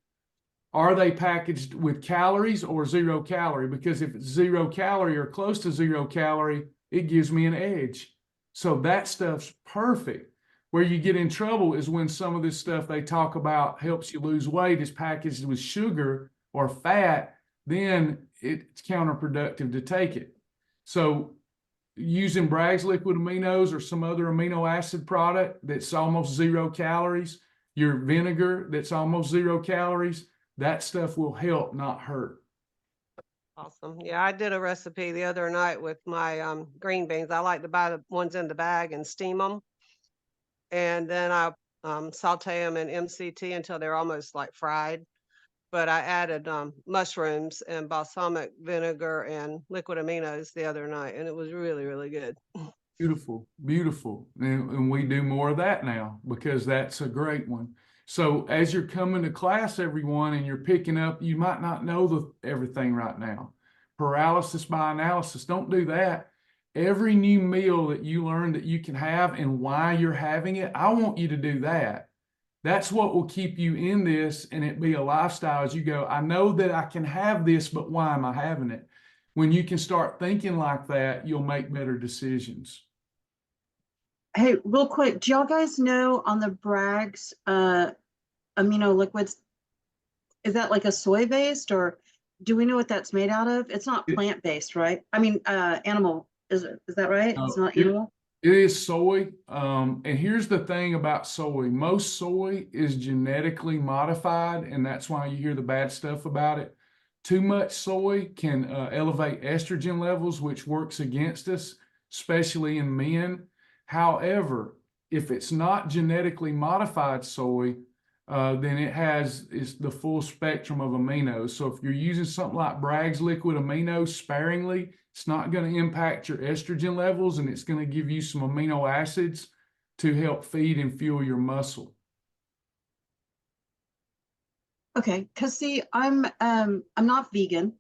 are they packaged with calories or 0 calorie? Because if it's 0 calorie or close to 0 calorie, it gives me an edge. So that stuff's perfect. Where you get in trouble is when some of this stuff they talk about helps you lose weight is packaged with sugar or fat, then it's counterproductive to take it. So using Bragg's liquid aminos or some other amino acid product that's almost 0 calories, your vinegar that's almost 0 calories, that stuff will help, not hurt. Awesome. Yeah, I did a recipe the other night with my green beans. I like to buy the ones in the bag and steam them. And then I saute them in MCT until they're almost like fried. But I added mushrooms and balsamic vinegar and liquid aminos the other night, and it was really, really good. Beautiful, beautiful. And we do more of that now because that's a great one. So as you're coming to class, everyone, and you're picking up, you might not know everything right now. Paralysis by analysis, don't do that. Every new meal that you learn that you can have and why you're having it, I want you to do that. That's what will keep you in this and it be a lifestyle as you go, I know that I can have this, but why am I having it? When you can start thinking like that, you'll make better decisions. Hey, real quick, do y'all guys know on the Bragg's amino liquids, is that like a soy based, or do we know what that's made out of? It's not plant based, right? I mean, animal, is that right? It's not animal? It is soy. And here's the thing about soy. Most soy is genetically modified, and that's why you hear the bad stuff about it. too much soy can elevate estrogen levels, which works against us, especially in men. However, if it's not genetically modified soy, then it's the full spectrum of aminos. So if you're using something like Bragg's liquid aminos sparingly, it's not going to impact your estrogen levels, and it's going to give you some amino acids to help feed and fuel your muscle. Okay, because see, I'm not vegan.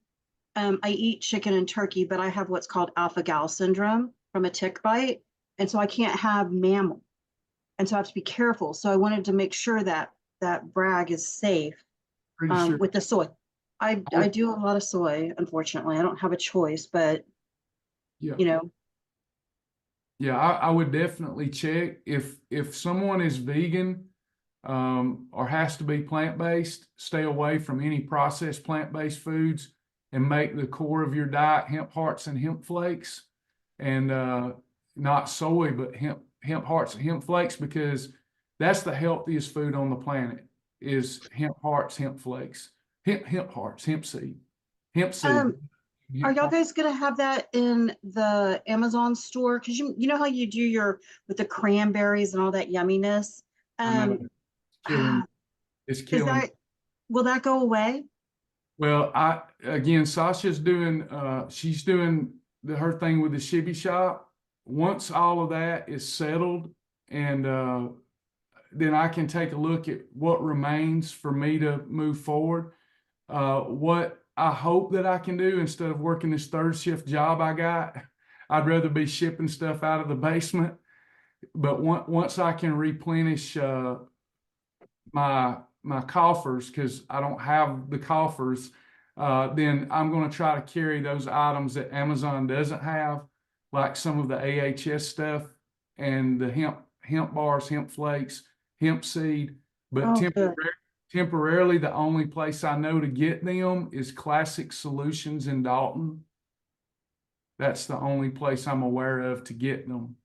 I eat chicken and turkey, but I have what's called alpha-gal syndrome from a tick bite, and so I can't have mammal, and so I have to be careful. So I wanted to make sure that Bragg is safe Pretty sure. with the soy. I do a lot of soy, unfortunately. I don't have a choice, but Yeah. you know, Yeah, I would definitely check if someone is vegan or has to be plant-based, stay away from any processed plant-based foods and make the core of your diet hemp hearts and hemp flakes, and not soy, but hemp hearts and hemp flakes, because that's the healthiest food on the planet is hemp hearts, hemp flakes, hemp hearts, hemp seed. Are y'all guys gonna have that in the Amazon store? Because you know how you do with the cranberries and all that yumminess. I know. It's killing. Will that go away? Well, Sasha's doing she's doing her thing with the Shibby shop. Once all of that is settled, and then I can take a look at what remains for me to move forward. What I hope that I can do, instead of working this third shift job I got, I'd rather be shipping stuff out of the basement. But once I can replenish my coffers, because I don't have the coffers, then I'm going to try to carry those items that Amazon doesn't have, like some of the AHS stuff and the hemp bars, hemp flakes, hemp seed. But temporarily, the only place I know to get them is Classic Solutions in Dalton. That's the only place I'm aware of to get them.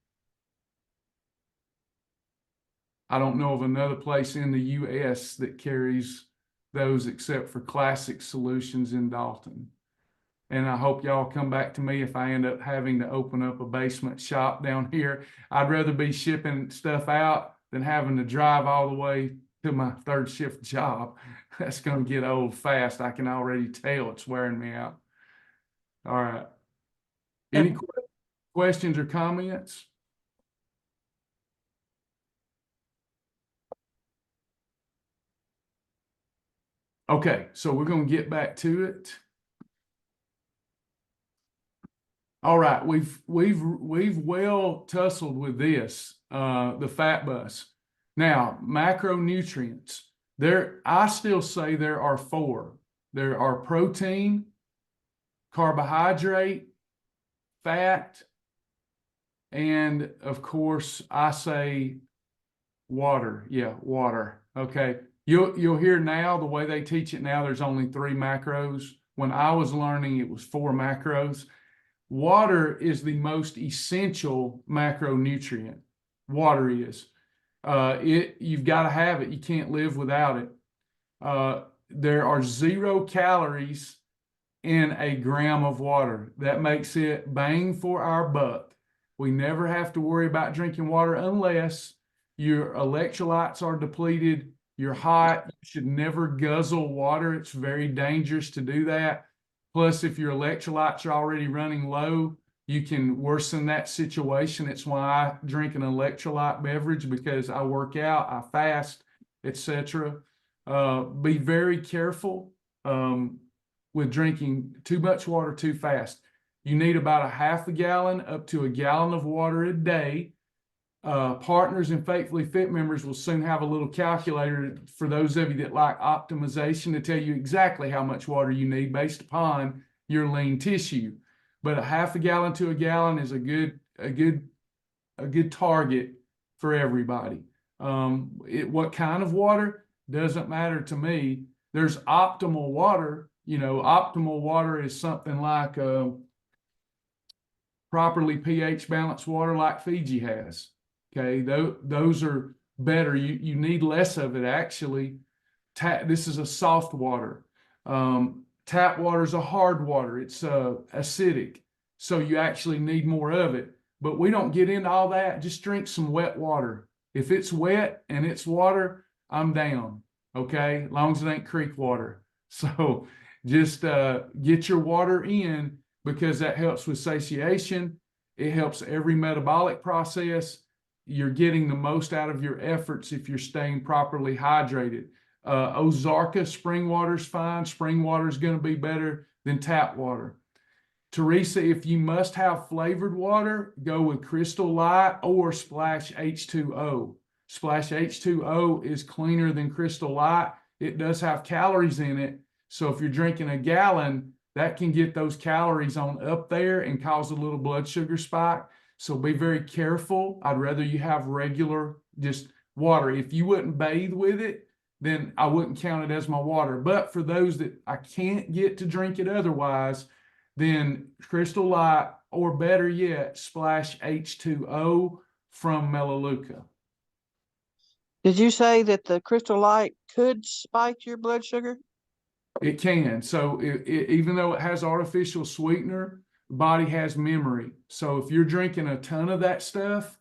I don't know of another place in the U.S. that carries those except for Classic Solutions in Dalton. And I hope y'all come back to me if I end up having to open up a basement shop down here. I'd rather be shipping stuff out than having to drive all the way to my third shift job. That's going to get old fast. I can already tell it's wearing me out. All right. Any questions or comments? Okay, so we're going to get back to it. All right, we've well tussled with this, the fat bus. Now, macronutrients. I still say there are 4. There are protein, carbohydrate, fat, and of course, I say water. Yeah, water. Okay. You'll hear now, the way they teach it now, there's only 3 macros. When I was learning, it was 4 macros. Water is the most essential macronutrient. Water is. You've got to have it. You can't live without it. There are 0 calories in a gram of water. That makes it bang for our buck. We never have to worry about drinking water unless your electrolytes are depleted. You're hot. You should never guzzle water. It's very dangerous to do that. Plus, if your electrolytes are already running low, you can worsen that situation. It's why I drink an electrolyte beverage, because I work out, I fast, etc. Be very careful with drinking too much water too fast. You need about a half a gallon up to a gallon of water a day. Partners and Faithfully Fit members will soon have a little calculator for those of you that like optimization to tell you exactly how much water you need based upon your lean tissue. But a half a gallon to a gallon is a good target for everybody. What kind of water doesn't matter to me. There's optimal water. Optimal water is something like properly pH balanced water like Fiji has. Okay, those are better. You need less of it, actually. This is a soft water. Tap water is a hard water. It's acidic. So you actually need more of it. But we don't get into all that. Just drink some wet water. If it's wet and it's water, I'm down. Okay. As long as it ain't creek water. So just get your water in, because that helps with satiation. It helps every metabolic process. You're getting the most out of your efforts if you're staying properly hydrated. 𝐎𝐧𝐞 spring water is fine. Spring water is going to be better than tap water. Teresa, if you must have flavored water, go with Crystal Light or Splash H2O. Splash H2O is cleaner than Crystal Light. It does have calories in it. So if you're drinking a gallon, that can get those calories on up there and cause a little blood sugar spike. So be very careful. I'd rather you have regular just water. If you wouldn't bathe with it, then I wouldn't count it as my water. But for those that I can't get to drink it otherwise, then Crystal Light, or better yet, Splash H2O from Melaleuca. Did you say that the Crystal Light could spike your blood sugar? It can. So even though it has artificial sweetener, the body has memory. So if you're drinking a ton of that stuff,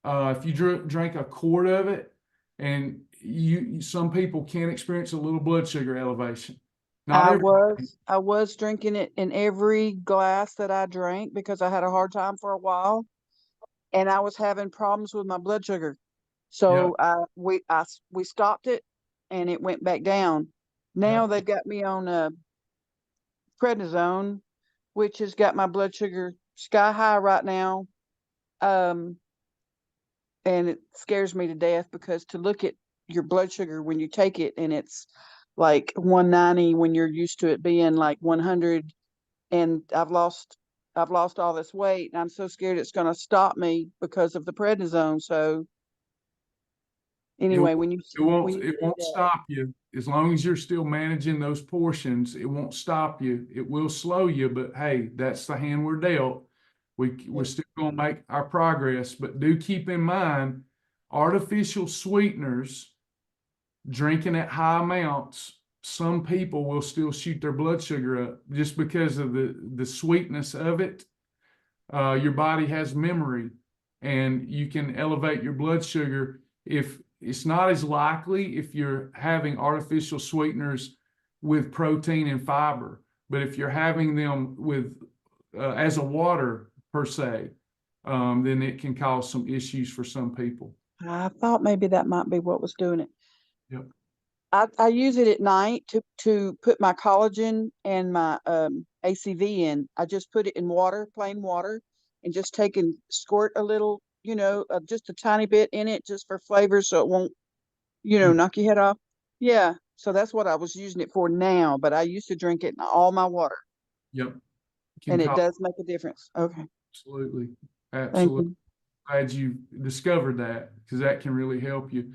if you drink a quart of it, and some people can experience a little blood sugar elevation. I was drinking it in every glass that I drank because I had a hard time for a while, and I was having problems with my blood sugar. So we stopped it, and it went back down. Now they've got me on prednisone, which has got my blood sugar sky high right now. And it scares me to death, because to look at your blood sugar when you take it and it's like 190 when you're used to it being like 100, and I've lost all this weight, and I'm so scared it's going to stop me because of the prednisone. So anyway, it won't stop you as long as you're still managing those portions. It won't stop you. It will slow you, but hey, that's the hand we're dealt. We're still going to make our progress, but do keep in mind, artificial sweeteners, drinking at high amounts, some people will still shoot their blood sugar up just because of the sweetness of it. Your body has memory, and you can elevate your blood sugar. If it's not as likely if you're having artificial sweeteners with protein and fiber, but if you're having them with as a water per se, then it can cause some issues for some people. I thought maybe that might be what was doing it. Yep. I use it at night to put my collagen and my ACV in. I just put it in water, plain water, and just take and squirt a little, just a tiny bit in it just for flavor, so it won't, knock your head off. Yeah. So that's what I was using it for now, but I used to drink it in all my water. Yep. And it does make a difference. Okay. Absolutely. Thank Absolutely. you. Glad you discovered that, because that can really help you.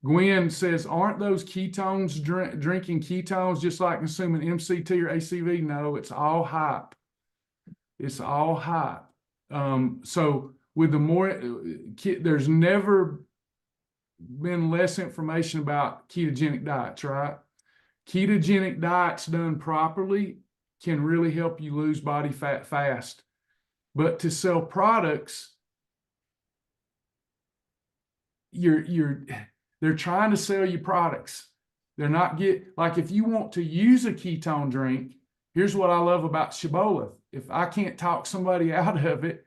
Gwen says, aren't those ketones, drinking ketones just like consuming MCT or ACV? No, it's all hype. It's all hype. So with the more, there's never been less information about ketogenic diets, right? Ketogenic diets done properly can really help you lose body fat fast. But to sell products, they're trying to sell you products. They're not like, if you want to use a ketone drink, here's what I love about Shibboleth. If I can't talk somebody out of it,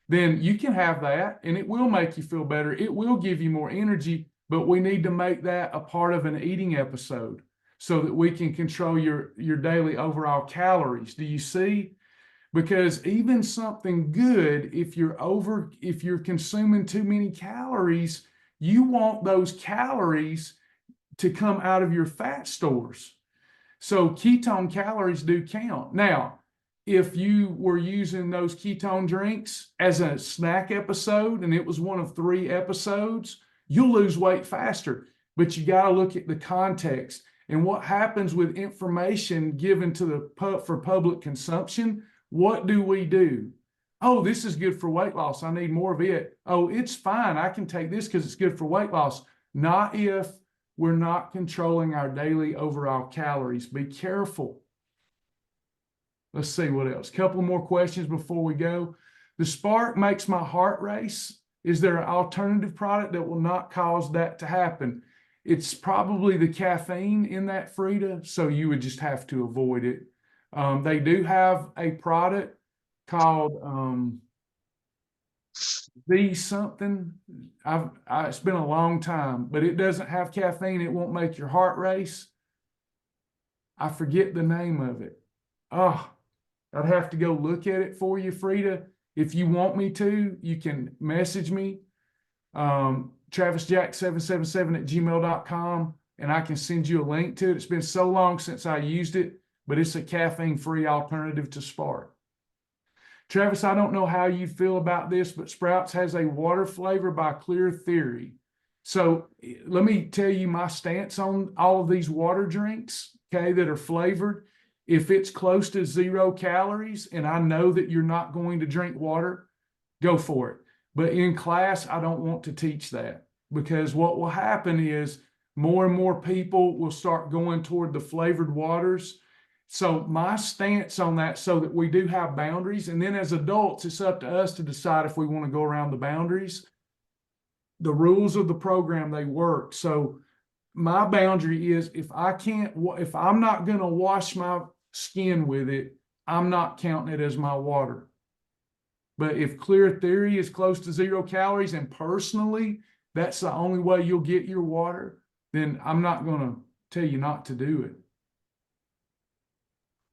then you can have that, and it will make you feel better. It will give you more energy, but we need to make that a part of an eating episode so that we can control your daily overall calories. Do you see? Because even something good, if you're consuming too many calories, you want those calories to come out of your fat stores. So ketone calories do count. Now, if you were using those ketone drinks as a snack episode, and it was one of 3 episodes, you'll lose weight faster. But you got to look at the context and what happens with information given to for public consumption. What do? Oh, this is good for weight loss. I need more of it. Oh, it's fine. I can take this because it's good for weight loss. Not if we're not controlling our daily overall calories. Be careful. Let's see what else. Couple more questions before we go. The Spark makes my heart race. Is there an alternative product that will not cause that to happen? It's probably the caffeine in that, Frida, so you would just have to avoid it. They do have a product called V something. It's been a long time, but it doesn't have caffeine. It won't make your heart race. I forget the name of it. Oh, I'd have to go look at it for you, Frida. If you want me to, you can message me, TravisJack777@gmail.com, and I can send you a link to it. It's been so long since I used it, but it's a caffeine-free alternative to Spark. Travis, I don't know how you feel about this, but Sprouts has a water flavor by Clear Theory. So let me tell you my stance on all of these water drinks, okay, that are flavored. If it's close to 0 calories and I know that you're not going to drink water, go for it. But in class, I don't want to teach that, because what will happen is more and more people will start going toward the flavored waters. So my stance on that, so that we do have boundaries, and then as adults, it's up to us to decide if we want to go around the boundaries. The rules of the program, they work. So my boundary is, if I'm not going to wash my skin with it, I'm not counting it as my water. But if Clear Theory is close to 0 calories, and personally, that's the only way you'll get your water, then I'm not going to tell you not to do it.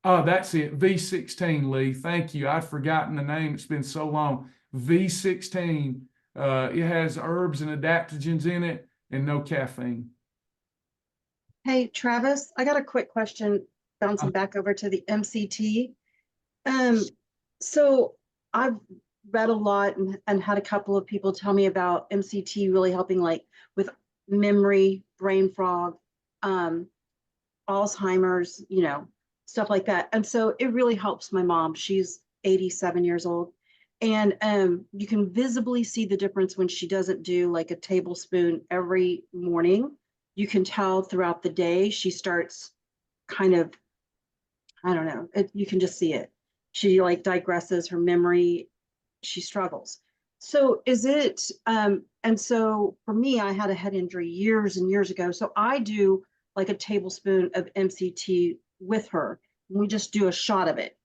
Oh, that's it. V16, Lee. Thank you. I'd forgotten the name. It's been so long. V16. It has herbs and adaptogens in it and no caffeine. Hey, Travis, I got a quick question, bouncing back over to the MCT. So I've read a lot and had a couple of people tell me about MCT really helping, like with memory, brain fog, Alzheimer's, stuff like that. And so it really helps my mom. She's 87 years old. And you can visibly see the difference when she doesn't do like a tablespoon every morning. You can tell throughout the day she starts kind of, I don't know, you can just see it. She like digresses her memory. She struggles. So is it, and so for me, I had a head injury years and years ago. So I do like a tablespoon of MCT with her. We just do a shot of it.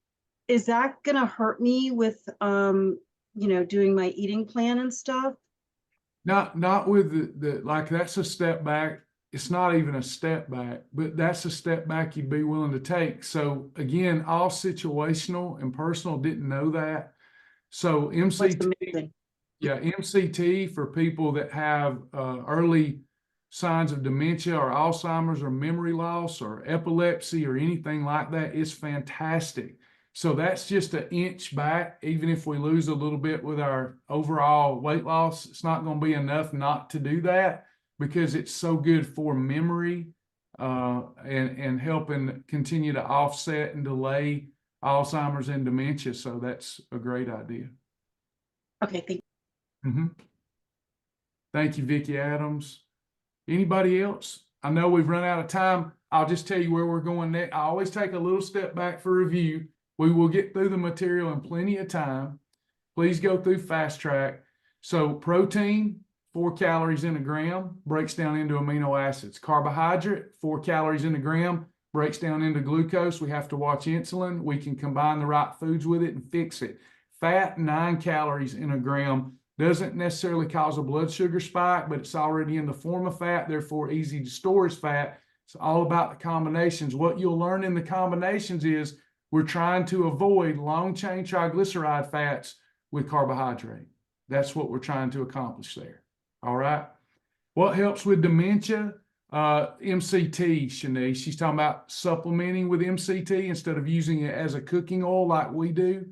Is that gonna hurt me with doing my eating plan and stuff? Not with the like, that's a step back. It's not even a step back, but that's a step back you'd be willing to take. So again, all situational and personal. Didn't know that. So MCT, yeah, MCT for people that have early signs of dementia or Alzheimer's or memory loss or epilepsy or anything like that is fantastic. So that's just an inch back. Even if we lose a little bit with our overall weight loss, it's not going to be enough not to do that, because it's so good for memory and helping continue to offset and delay Alzheimer's and dementia. So that's a great idea. Okay, thank you. Mm-hmm. Thank you, Vicki Adams. Anybody else? I know we've run out of time. I'll just tell you where we're going next. I always take a little step back for review. We will get through the material in plenty of time. Please go through Fast Track. So protein, 4 calories in a gram, breaks down into amino acids. Carbohydrate, 4 calories in a gram, breaks down into glucose. We have to watch insulin. We can combine the right foods with it and fix it. Fat, 9 calories in a gram, doesn't necessarily cause a blood sugar spike, but it's already in the form of fat, therefore easy to store as fat. It's all about the combinations. What you'll learn in the combinations is we're trying to avoid long-chain triglyceride fats with carbohydrate. That's what we're trying to accomplish there. All right. What helps with dementia? MCT, Shanice. She's talking about supplementing with MCT instead of using it as a cooking oil like we do.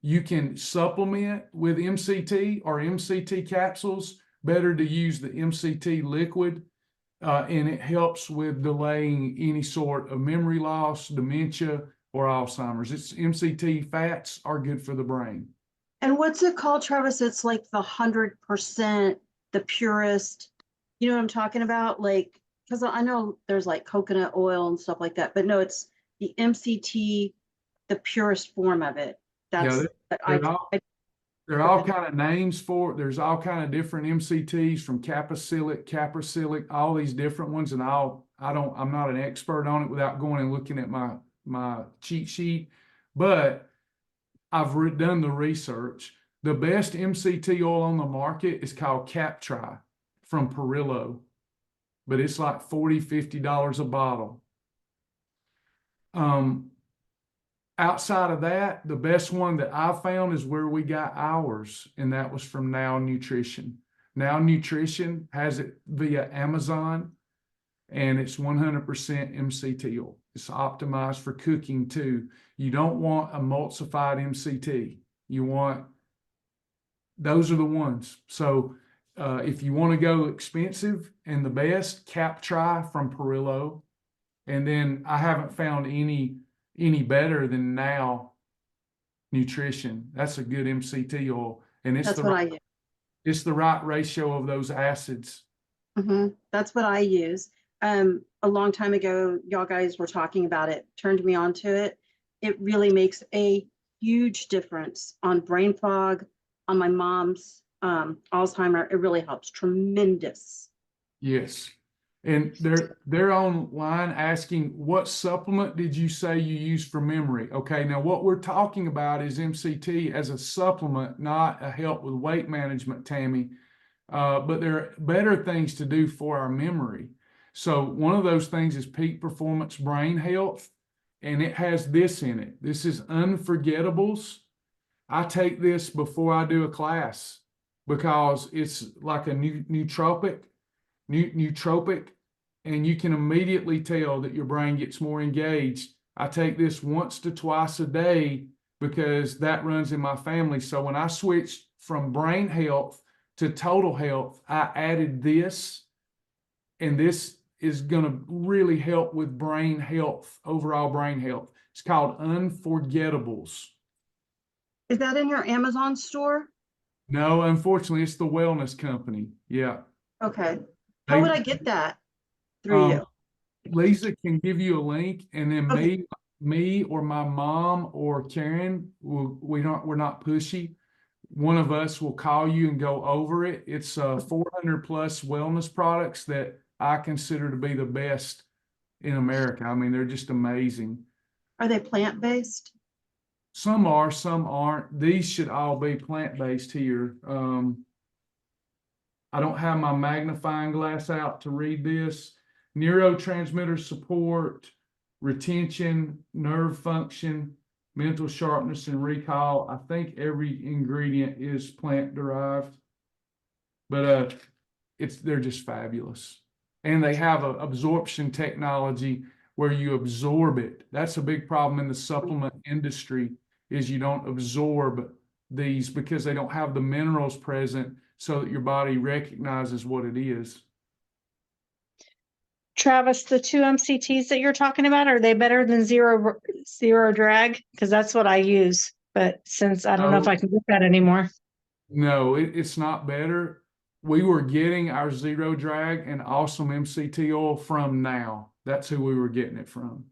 You can supplement with MCT or MCT capsules. Better to use the MCT liquid, and it helps with delaying any sort of memory loss, dementia, or Alzheimer's. It's MCT fats are good for the brain. And what's it called, Travis? It's like the 100%, the purest. You know what I'm talking about? Like, because I know there's like coconut oil and stuff like that, but no, it's the MCT the purest form of it. That's, they're all, there are all kind of names for it. There's all kind of different MCTs from capracilic, capracilic, all these different ones. And I'm not an expert on it without going and looking at my cheat sheet, but I've done the research. The best MCT oil on the market is called Captri from Perillo, but it's like $40, $50 a bottle. Outside of that, the best one that I found is where we got ours, and that was from Now Nutrition. Now Nutrition has it via Amazon, and it's 100% MCT oil. It's optimized for cooking too. You don't want emulsified MCT. You want, those are the ones. So if you want to go expensive and the best, Captri from Perillo. And then I haven't found any better than Now Nutrition. That's a good MCT oil. And it's that's what I use. It's the right ratio of those acids. That's what I use. A long time ago, y'all guys were talking about it, turned me on to it. It really makes a huge difference on brain fog, on my mom's Alzheimer. It really helps. Tremendous. Yes. And they're online asking, what supplement did you say you use for memory? Okay, now what we're talking about is MCT as a supplement, not a help with weight management, Tammy. But there are better things to do for our memory. So one of those things is Peak Performance Brain Health, and it has this in it. This is Unforgettables. I take this before I do a class because it's like a nootropic, and you can immediately tell that your brain gets more engaged. I take this once to twice a day because that runs in my family. So when I switched from brain health to total health, I added this, and this is going to really help with brain health, overall brain health. It's called Unforgettables. Is that in your Amazon store? No, unfortunately, it's the wellness company. Yeah. Okay. How would I get that through you? Lisa can give you a link, and then Okay. me or my mom or Karen, we're not pushy. One of us will call you and go over it. It's 400 plus wellness products that I consider to be the best in America. I mean, they're just amazing. Are they plant-based? Some are, some aren't. These should all be plant-based here. I don't have my magnifying glass out to read this. Neurotransmitter support, retention, nerve function, mental sharpness and recall. I think every ingredient is plant derived, but they're just fabulous. And they have an absorption technology where you absorb it. That's a big problem in the supplement industry, is you don't absorb these because they don't have the minerals present so that your body recognizes what it is. Travis, the two MCTs that you're talking about, are they better than zero drag? Because that's what I use. But since I don't know if I can get that anymore. No, it's not better. We were getting our zero drag and awesome MCT oil from Now. That's who we were getting it from.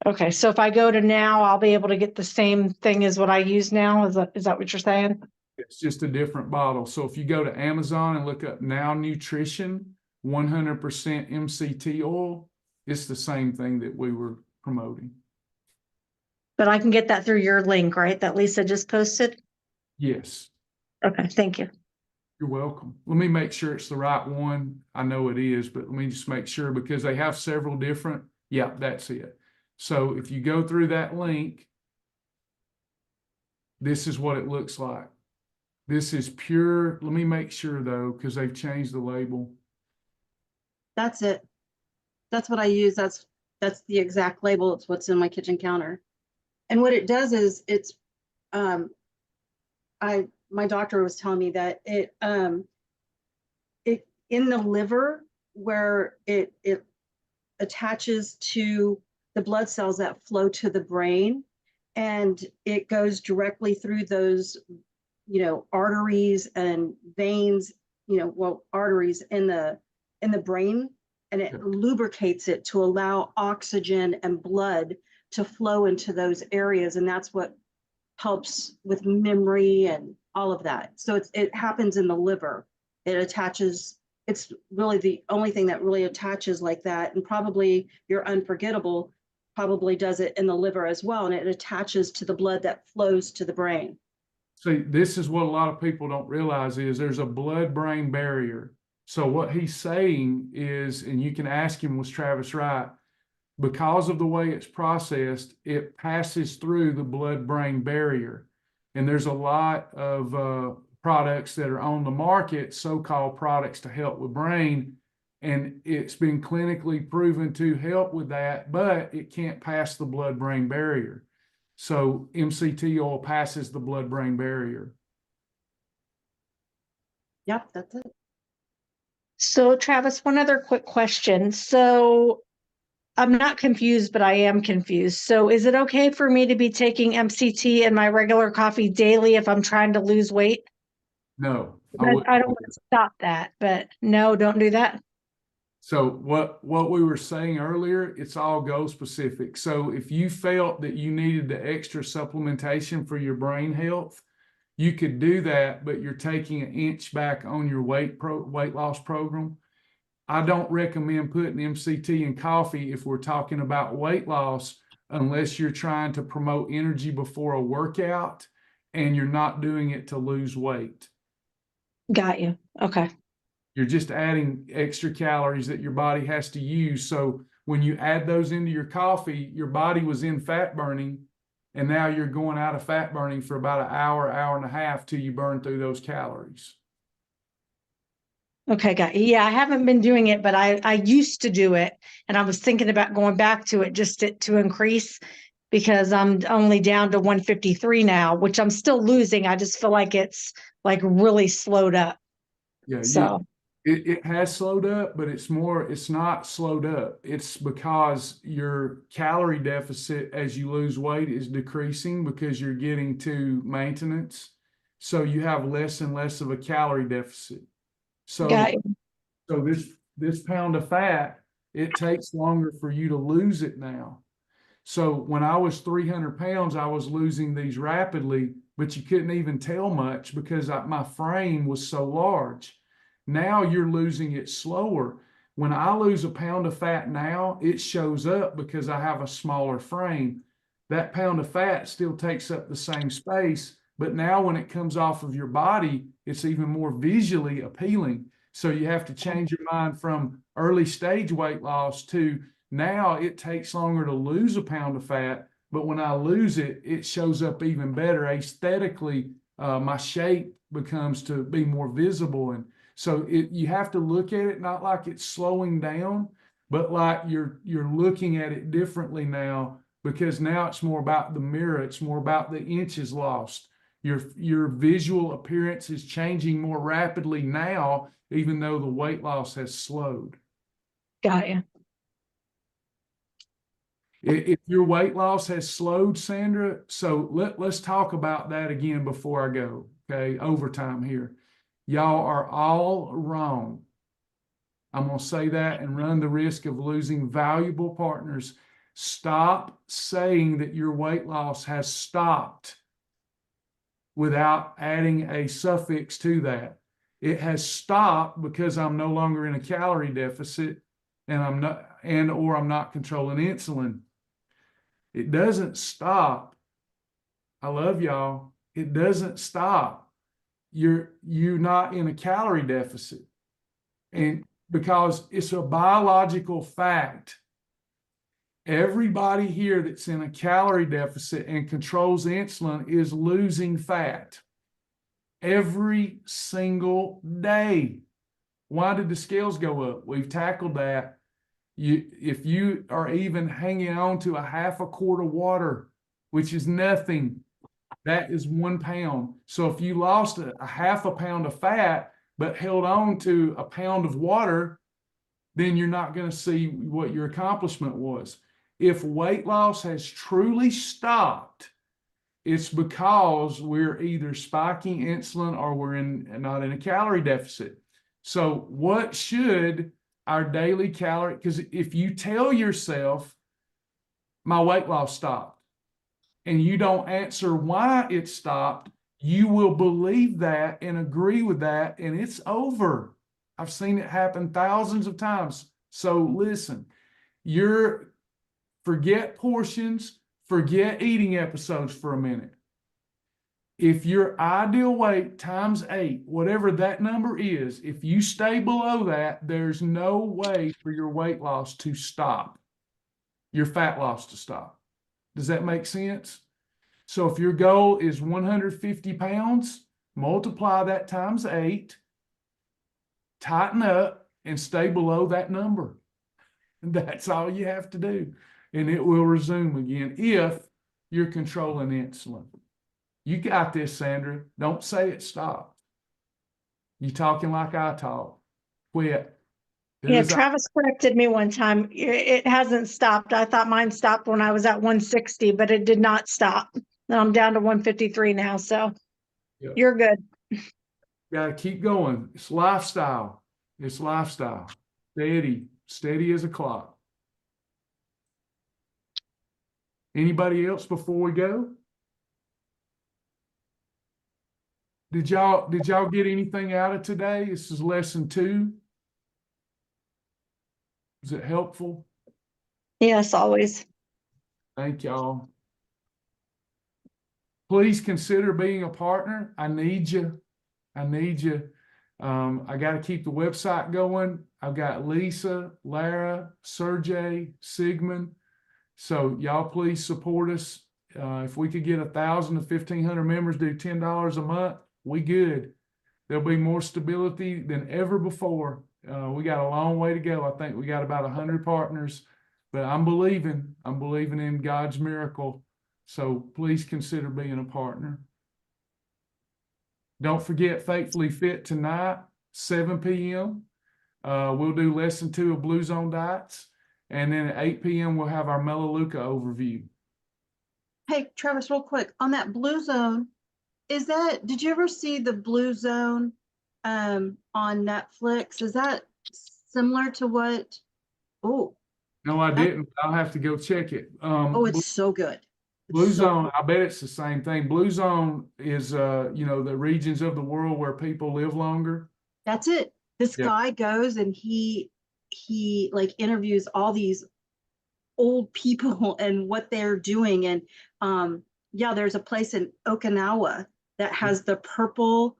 Okay, so if I go to Now, I'll be able to get the same thing as what I use now. Is that what you're saying? It's just a different bottle. So if you go to Amazon and look up Now Nutrition, 100% MCT oil, it's the same thing that we were promoting. But I can get that through your link, right? That Lisa just posted? Yes. Okay, thank you. You're welcome. Let me make sure it's the right one. I know it is, but let me just make sure because they have several different. Yeah, that's it. So if you go through that link, this is what it looks like. This is pure. Let me make sure though, because they've changed the label. That's it. That's what I use. That's the exact label. It's what's in my kitchen counter. And what it does is it's my doctor was telling me that it in the liver where it attaches to the blood cells that flow to the brain, and it goes directly through those, arteries and veins, arteries in the brain, and it lubricates it to allow oxygen and blood to flow into those areas, and that's what helps with memory and all of that. So it happens in the liver. It attaches, it's really the only thing that really attaches like that. And probably your unforgettable probably does it in the liver as well. And it attaches to the blood that flows to the brain. See, this is what a lot of people don't realize is there's a blood-brain barrier. So what he's saying is, and you can ask him, was Travis right? Because of the way it's processed, it passes through the blood-brain barrier. And there's a lot of products that are on the market, so-called products to help with brain, and it's been clinically proven to help with that, but it can't pass the blood-brain barrier. So MCT oil passes the blood-brain barrier. Yep, that's it. So Travis, one other quick question. So I'm not confused, but I am confused. So is it okay for me to be taking MCT in my regular coffee daily if I'm trying to lose weight? No, I don't want to stop that, but no, don't do that. So what we were saying earlier, it's all goal specific. So if you felt that you needed the extra supplementation for your brain health, you could do that, but you're taking an inch back on your weight loss program. I don't recommend putting MCT in coffee if we're talking about weight loss, unless you're trying to promote energy before a workout and you're not doing it to lose weight. Got you. Okay. You're just adding extra calories that your body has to use. So when you add those into your coffee, your body was in fat burning, and now you're going out of fat burning for about an hour, hour and a half till you burn through those calories. Okay, got you. Yeah, I haven't been doing it, but I used to do it, and I was thinking about going back to it just to increase, because I'm only down to 153 now, which I'm still losing. I just feel like it's like really slowed up. Yeah, So it has slowed up, but it's not slowed up. It's because your calorie deficit as you lose weight is decreasing because you're getting to maintenance. So you have less and less of a calorie deficit. So, got you. so this pound of fat, it takes longer for you to lose it now. So when I was 300 pounds, I was losing these rapidly, but you couldn't even tell much because my frame was so large. Now you're losing it slower. When I lose a pound of fat now, it shows up because I have a smaller frame. That pound of fat still takes up the same space, but now when it comes off of your body, it's even more visually appealing. So you have to change your mind from early stage weight loss to now it takes longer to lose a pound of fat, but when I lose it, it shows up even better. Aesthetically, my shape becomes to be more visible. And so you have to look at it not like it's slowing down, but like you're looking at it differently now, because now it's more about the mirror. It's more about the inches lost. Your visual appearance is changing more rapidly now, even though the weight loss has slowed. Got you. If your weight loss has slowed, Sandra, so let's talk about that again before I go, okay? Overtime here. Y'all are all wrong. I'm going to say that and run the risk of losing valuable partners. Stop saying that your weight loss has stopped without adding a suffix to that. It has stopped because I'm no longer in a calorie deficit and I'm not controlling insulin. It doesn't stop. I love y'all. It doesn't stop. You're not in a calorie deficit. And because it's a biological fact, everybody here that's in a calorie deficit and controls insulin is losing fat every single day. Why did the scales go up? We've tackled that. If you are even hanging on to a half a quart of water, which is nothing, that is 1 pound. So if you lost a half a pound of fat, but held on to a pound of water, then you're not going to see what your accomplishment was. If weight loss has truly stopped, it's because we're either spiking insulin or we're not in a calorie deficit. So what should our daily calorie, because if you tell yourself, my weight loss stopped, and you don't answer why it stopped, you will believe that and agree with that, and it's over. I've seen it happen thousands of times. So listen, forget portions, forget eating episodes for a minute. If your ideal weight times 8, whatever that number is, if you stay below that, there's no way for your weight loss to stop, your fat loss to stop. Does that make sense? So if your goal is 150 pounds, multiply that times 8, tighten up, and stay below that number. And that's all you have to do. And it will resume again if you're controlling insulin. You got this, Sandra. Don't say it stopped. You talking like I talk. Quit. Yeah, Travis corrected me one time. It hasn't stopped. I thought mine stopped when I was at 160, but it did not stop. And I'm down to 153 now, so Yep. you're good. Got to keep going. It's lifestyle. It's lifestyle. Steady as a clock. Anybody else before we go? Did y'all get anything out of today? This is lesson 2. Is it helpful? Yes, always. Thank y'all. Please consider being a partner. I need you. I got to keep the website going. I've got Lisa, Lara, Sergey, Sigmund. So y'all please support us. If we could get 1,000 to 1,500 members do $10 a month, we good. There'll be more stability than ever before. We got a long way to go. I think we got about 100 partners, but I'm believing in God's miracle. So please consider being a partner. Don't forget Faithfully Fit tonight, 7 p.m. We'll do lesson 2 of Blue Zone diets. And then at 8 p.m. we'll have our Melaleuca overview. Hey, Travis, real quick on that Blue Zone, did you ever see the Blue Zone on Netflix? Is that similar to what? Oh, No, I didn't. I'll have to go check it. it's so good. Blue Zone, I bet it's the same thing. Blue Zone is, the regions of the world where people live longer. That's it. This guy goes and he like interviews all these old people and what they're doing. And there's a place in Okinawa that has the purple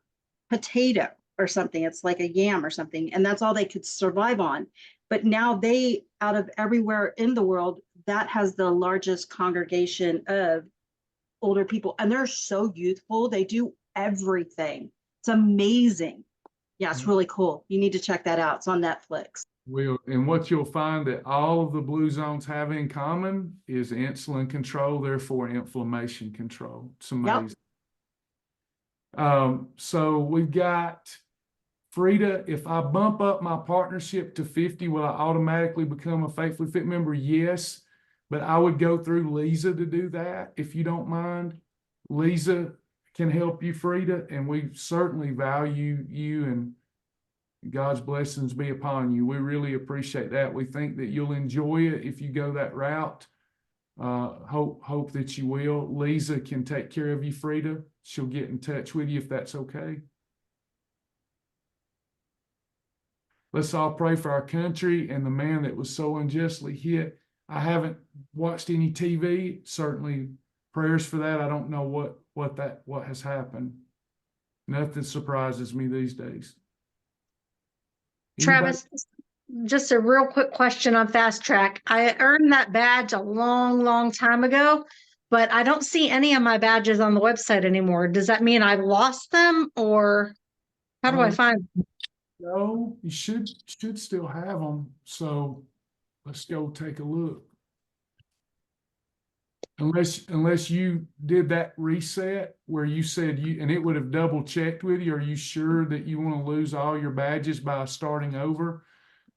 potato or something. It's like a yam or something. And that's all they could survive on. But now out of everywhere in the world, that has the largest congregation of older people. And they're so youthful. They do everything. It's amazing. Yeah, it's really cool. You need to check that out. It's on Netflix. And what you'll find that all of the Blue Zones have in common is insulin control, therefore inflammation control. It's amazing. Yep. So we've got Frida. If I bump up my partnership to 50, will I automatically become a Faithfully Fit member? Yes, but I would go through Lisa to do that if you don't mind. Lisa can help you, Frida, and we certainly value you, and God's blessings be upon you. We really appreciate that. We think that you'll enjoy it if you go that route. Hope that you will. Lisa can take care of you, Frida. She'll get in touch with you if that's okay. Let's all pray for our country and the man that was so unjustly hit. I haven't watched any TV. Certainly prayers for that. I don't know what has happened. Nothing surprises me these days. Travis, just a real quick question on Fast Track. I earned that badge a long, long time ago, but I don't see any of my badges on the website anymore. Does that mean I lost them, or how do I find them? No, you should still have them. So let's go take a look. Unless you did that reset where you said and it would have double checked with you. Are you sure that you want to lose all your badges by starting over?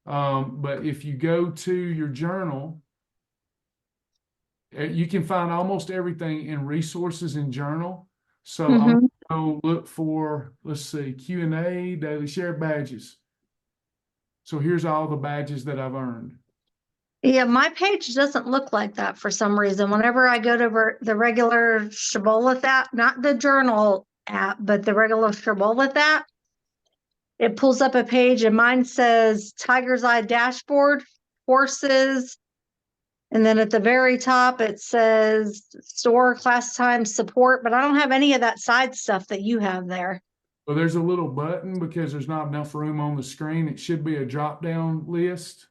But if you go to your journal, you can find almost everything in resources in journal. So I'm going to go look for, let's see, Q&A, daily share badges. So here's all the badges that I've earned. Yeah, my page doesn't look like that for some reason. Whenever I go to the regular Shibboleth app, not the journal app, but the regular Shibboleth app, it pulls up a page and mine says Tiger's Eye dashboard, horses. And then at the very top, it says store, class time, support, but I don't have any of that side stuff that you have there. Well, there's a little button because there's not enough room on the screen. It should be a drop-down list.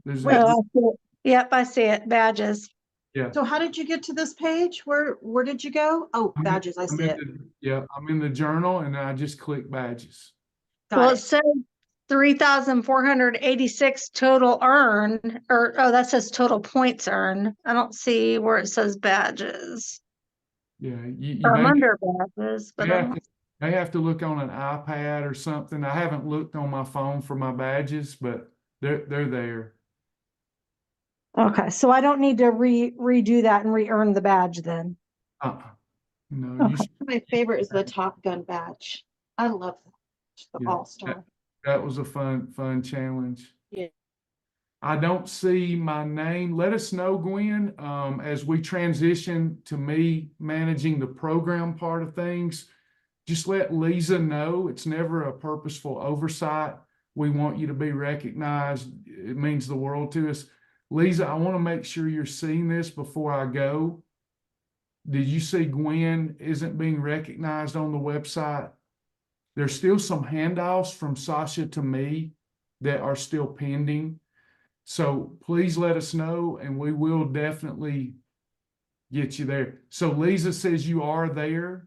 There's Oh, I see it. Yep, I see it. Badges. yeah. So how did you get to this page? Where did you go? Oh, I'm in- badges, I I'm see in it. Yeah, I'm in the journal and I just click badges. Well, Got it says 3,486 total earned, or, oh, that says total points earned. I don't see where it says badges. Yeah, you Or I'm may, under badges, but I may have to look on an iPad or something. I haven't looked on my phone for my badges, but they're there. okay, so I don't need to redo that and re-earn the badge then. No, you Okay. My favorite is the Top Gun badge. I love that. The Yeah, All-Star. that was a fun challenge. Yeah. I don't see my name. Let us know, Gwen, as we transition to me managing the program part of things. Just let Lisa know it's never a purposeful oversight. We want you to be recognized. It means the world to us. Lisa, I want to make sure you're seeing this before I go. Did you see Gwen isn't being recognized on the website? There's still some handoffs from Sasha to me that are still pending. So please let us know and we will definitely get you there. So Lisa says you are there,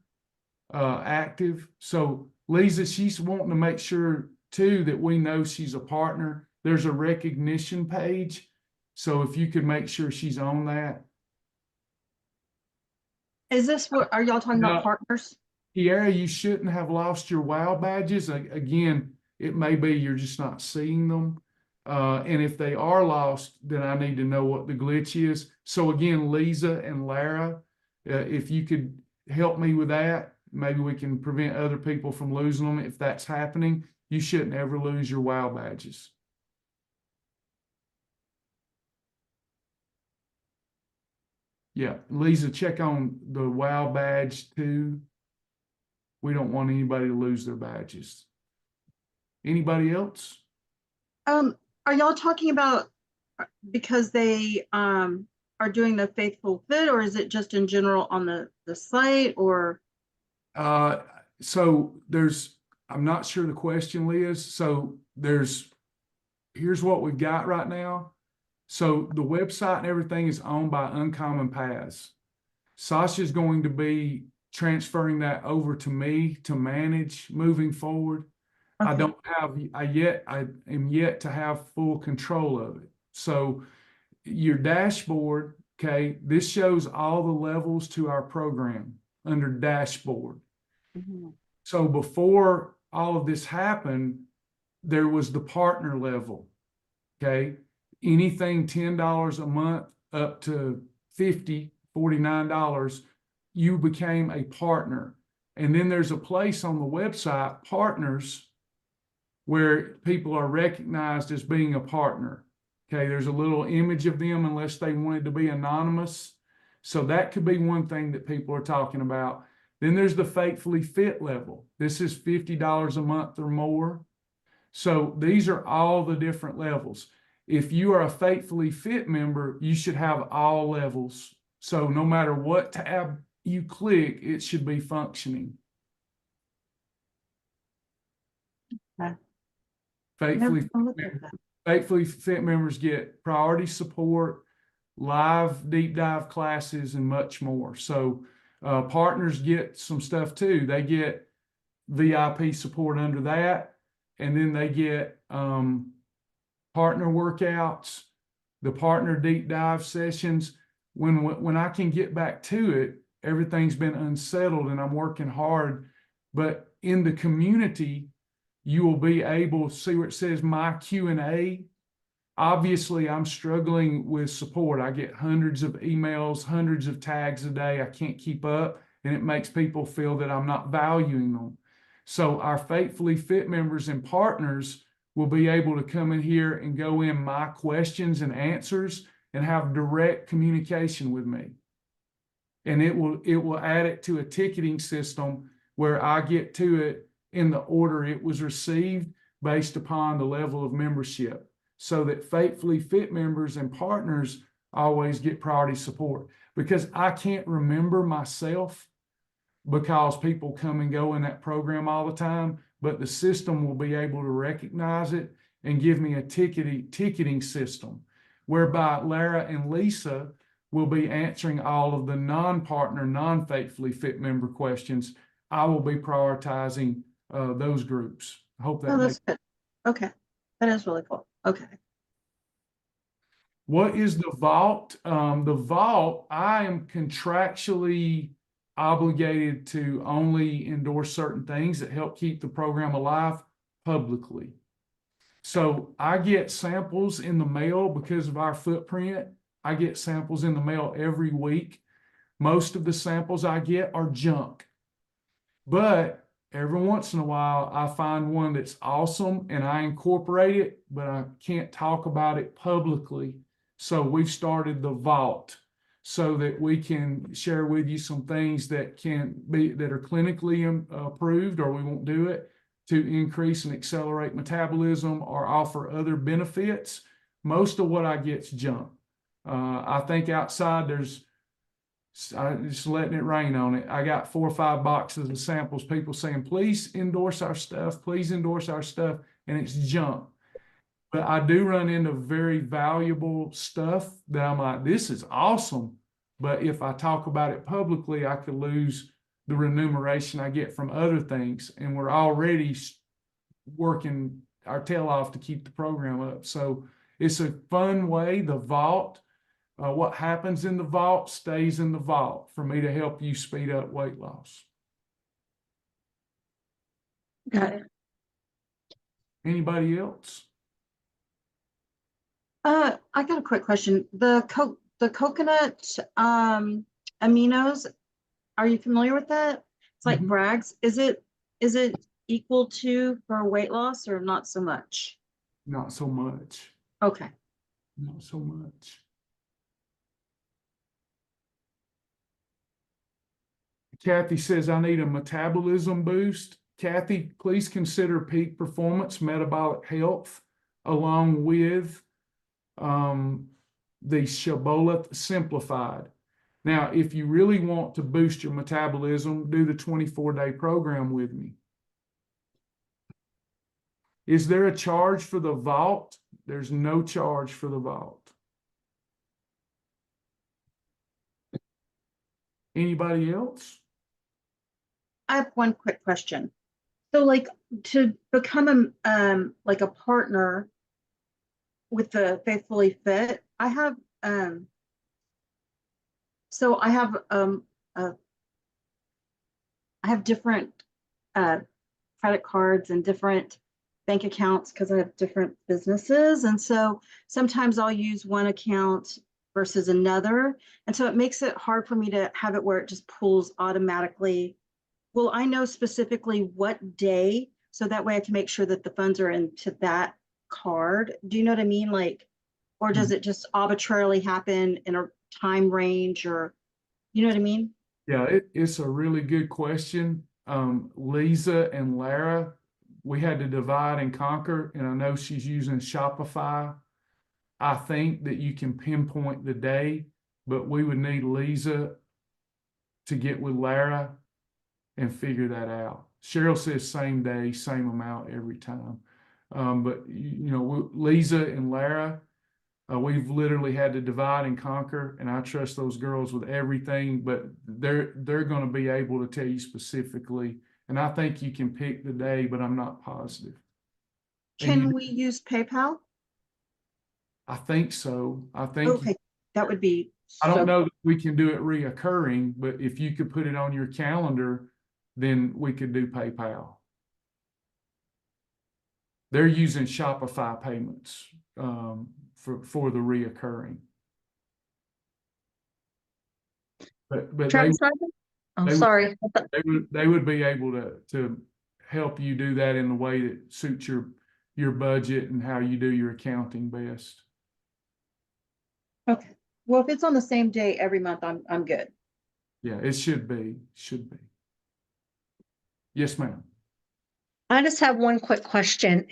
active. So Lisa, she's wanting to make sure too that we know she's a partner. There's a recognition page. So if you could make sure she's on that. Is this what, are y'all talking No. about partners? Kiara, you shouldn't have lost your WOW badges. Again, it may be you're just not seeing them. And if they are lost, then I need to know what the glitch is. So again, Lisa and Lara, if you could help me with that, maybe we can prevent other people from losing them. If that's happening, you shouldn't ever lose your WOW badges. Yeah, Lisa, check on the WOW badge too. We don't want anybody to lose their badges. Anybody else? Are y'all talking about because they are doing the faithful fit, or is it just in general on the site, or? So there's, I'm not sure the question, Liz. So here's what we've got right now. So the website and everything is owned by Uncommon Paths. Sasha's going to be transferring that over to me to manage moving forward. Okay. I am yet to have full control of it. So your dashboard, okay, this shows all the levels to our program under dashboard. Mm-hmm. So before all of this happened, there was the partner level, okay? Anything $10 a month up to $49, you became a partner. And then there's a place on the website, partners, where people are recognized as being a partner. Okay, there's a little image of them unless they wanted to be anonymous. So that could be one thing that people are talking about. Then there's the Faithfully Fit level. This is $50 a month or more. So these are all the different levels. If you are a Faithfully Fit member, you should have all levels. So no matter what tab you click, it should be functioning. Okay. Faithfully Fit members get priority support, live deep dive classes, and much more. So partners get some stuff too. They get VIP support under that, and then they get partner workouts, the partner deep dive sessions. When I can get back to it, everything's been unsettled and I'm working hard. But in the community, you will be able to see where it says my Q&A. Obviously, I'm struggling with support. I get hundreds of emails, hundreds of tags a day. I can't keep up, and it makes people feel that I'm not valuing them. So our Faithfully Fit members and partners will be able to come in here and go in my questions and answers and have direct communication with me. And it will add it to a ticketing system where I get to it in the order it was received based upon the level of membership, so that Faithfully Fit members and partners always get priority support. Because I can't remember myself, because people come and go in that program all the time, but the system will be able to recognize it and give me a ticketing system, whereby Lara and Lisa will be answering all of the non-partner, non-Faithfully Fit member questions. I will be prioritizing those groups. I hope that Oh, makes that's good. Okay, that is really cool. Okay. What is the vault? The vault, I am contractually obligated to only endorse certain things that help keep the program alive publicly. So I get samples in the mail because of our footprint. I get samples in the mail every week. Most of the samples I get are junk. But every once in a while, I find one that's awesome and I incorporate it, but I can't talk about it publicly. So we've started the vault so that we can share with you some things that are clinically approved, or we won't do it, to increase and accelerate metabolism or offer other benefits. Most of what I get's junk. I think outside I'm just letting it rain on it. I got 4 or 5 boxes of samples, people saying, please endorse our stuff, please endorse our stuff, and it's junk. But I do run into very valuable stuff that I'm like, this is awesome. But if I talk about it publicly, I could lose the remuneration I get from other things. And we're already working our tail off to keep the program up. So it's a fun way, the vault. What happens in the vault stays in the vault for me to help you speed up weight loss. Got it. Anybody else? I got a quick question. The coconut aminos, are you familiar with that? It's like Bragg's. Is it equal to for weight loss or not so much? Not so much. Okay. Not so much. Kathy says, I need a metabolism boost. Kathy, please consider peak performance metabolic health along with the Shibboleth simplified. Now, if you really want to boost your metabolism, do the 24-day program with me. Is there a charge for the vault? There's no charge for the vault. Anybody else? I have one quick question. So like to become like a partner with the Faithfully Fit, I have so I have different credit cards and different bank accounts because I have different businesses. And so sometimes I'll use one account versus another. And so it makes it hard for me to have it where it just pulls automatically. Will I know specifically what day, so that way I can make sure that the funds are into that card? Do you know what I mean? Like, or does it just arbitrarily happen in a time range, or you know what I mean? Yeah, it's a really good question. Lisa and Lara, we had to divide and conquer, and I know she's using Shopify. I think that you can pinpoint the day, but we would need Lisa to get with Lara and figure that out. Cheryl says same day, same amount every time. But you know, Lisa and Lara, we've literally had to divide and conquer, and I trust those girls with everything, but they're going to be able to tell you specifically. And I think you can pick the day, but I'm not positive. Can we use PayPal? I think so. I think. Okay, that would be. I don't know that we can do it reoccurring, but if you could put it on your calendar, then we could do PayPal. They're using Shopify payments for the reoccurring. But Travis, I'm sorry. they would be able to help you do that in the way that suits your budget and how you do your accounting best. Okay. Well, if it's on the same day every month, I'm good. Yeah, it should be. Yes, ma'am. I just have one quick question.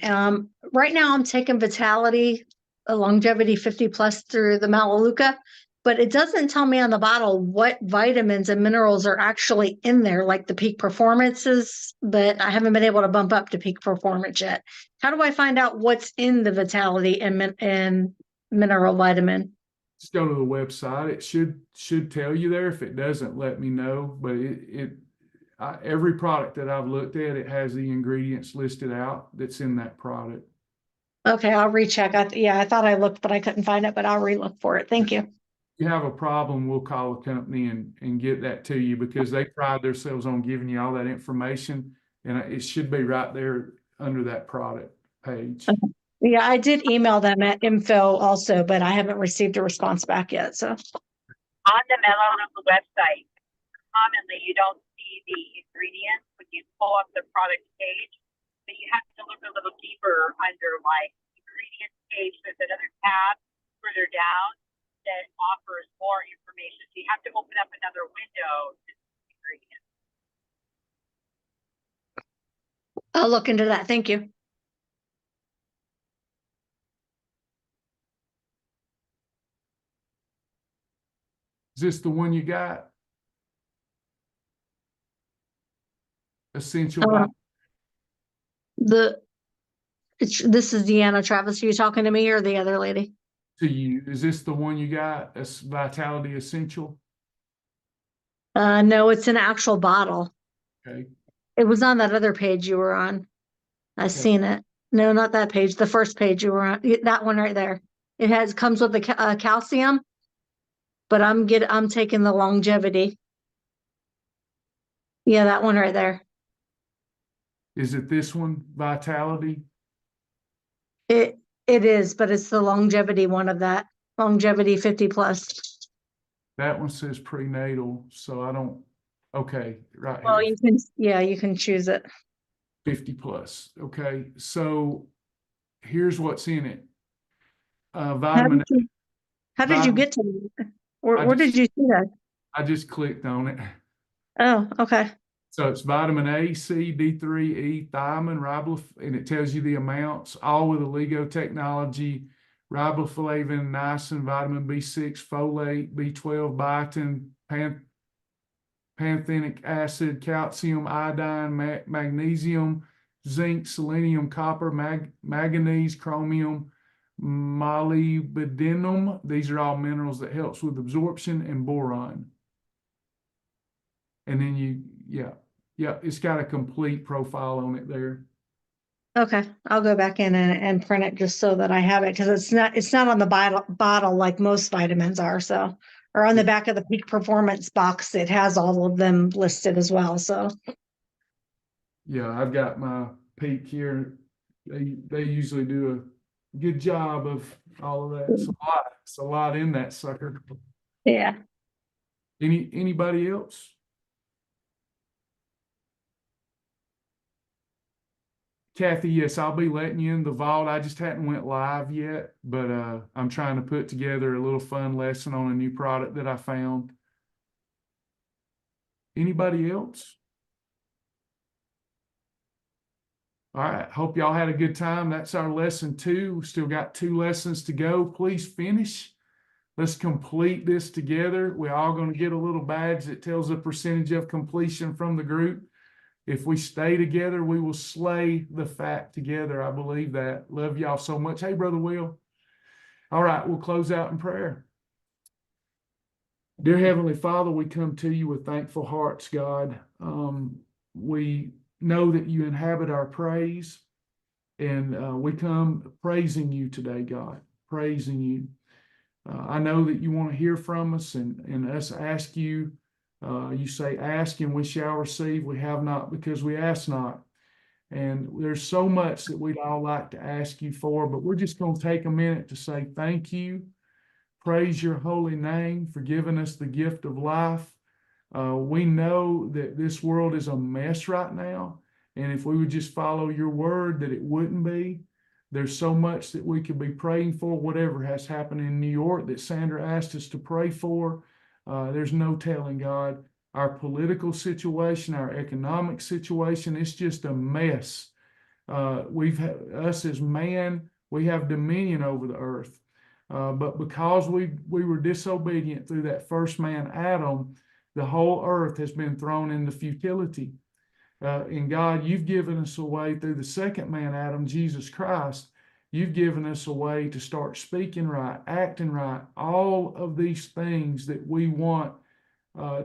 Right now I'm taking Vitality, Longevity 50 plus through the Melaleuca, but it doesn't tell me on the bottle what vitamins and minerals are actually in there, like the peak performances, but I haven't been able to bump up to peak performance yet. How do I find out what's in the Vitality and mineral vitamin? Just go to the website. It should tell you there. If it doesn't, let me know. But every product that I've looked at, it has the ingredients listed out that's in that product. Okay, I'll recheck. I thought I looked, but I couldn't find it, but I'll relook for it. Thank you. If you have a problem, we'll call the company and get that to you, because they pride themselves on giving you all that information, and it should be right there under that product page. Okay. Yeah, I did email them at info also, but I haven't received a response back yet, so. On the Melaleuca website, commonly you don't see the ingredients when you pull up the product page, but you have to look a little deeper under like ingredients page. There's another tab further down that offers more information. So you have to open up another window to see ingredients. I'll look into that. Thank you. Is this the one you got? Essential. This is Deanna. Travis, are you talking to me or the other lady? To you. Is this the one you got? Vitality Essential? No, it's an actual bottle. Okay. It was on that other page you were on. I seen it. No, not that page. The first page you were on. That one right there. It comes with the calcium, but I'm taking the longevity. Yeah, that one right there. Is it this one, Vitality? It is, but it's the longevity one of that. Longevity 50 plus. That one says prenatal, so I don't, okay, right Well, here, you can choose it. 50 plus. Okay, so here's what's in it. Vitamin A. How did you get to that? Where did you see that? I just clicked on it. Oh, okay. So it's vitamin A, C, D3, E, thiamine, riboflavin, and it tells you the amounts, all with 𝐒𝐿EGO technology, riboflavin, niacin, vitamin B6, folate, B12, biotin, pantothenic acid, calcium, iodine, magnesium, zinc, selenium, copper, manganese, chromium, molybdenum. These are all minerals that helps with absorption, and boron. And then it's got a complete profile on it there. Okay, I'll go back in and print it just so that I have it, because it's not on the bottle like most vitamins are. So, or on the back of the peak performance box, it has all of them listed as well. So, Yeah, I've got my peak here. They usually do a good job of all of that. It's a lot in that sucker. yeah. Anybody else? Kathy, yes, I'll be letting you in the vault. I just hadn't went live yet, but I'm trying to put together a little fun lesson on a new product that I found. Anybody else? All right, hope y'all had a good time. That's our lesson 2. We still got 2 lessons to go. Please finish. Let's complete this together. We're all going to get a little badge that tells the percentage of completion from the group. If we stay together, we will slay the fat together. I believe that. Love y'all so much. Hey, Brother Will. All right, we'll close out in prayer. Dear Heavenly Father, we come to you with thankful hearts, God. We know that you inhabit our praise, and we come praising you today, God, praising you. I know that you want to hear from us and us ask you. You say, ask and we shall receive. We have not because we ask not. And there's so much that we'd all like to ask you for, but we're just going to take a minute to say thank you. Praise your holy name for giving us the gift of life. We know that this world is a mess right now. And if we would just follow your word, that it wouldn't be. There's so much that we could be praying for, whatever has happened in New York that Sandra asked us to pray for. There's no telling, God. Our political situation, our economic situation, it's just a mess. Us as man, we have dominion over the earth. But because we were disobedient through that first man, Adam, the whole earth has been thrown into futility. And God, you've given us a way through the second man, Adam, Jesus Christ. You've given us a way to start speaking right, acting right, all of these things that we want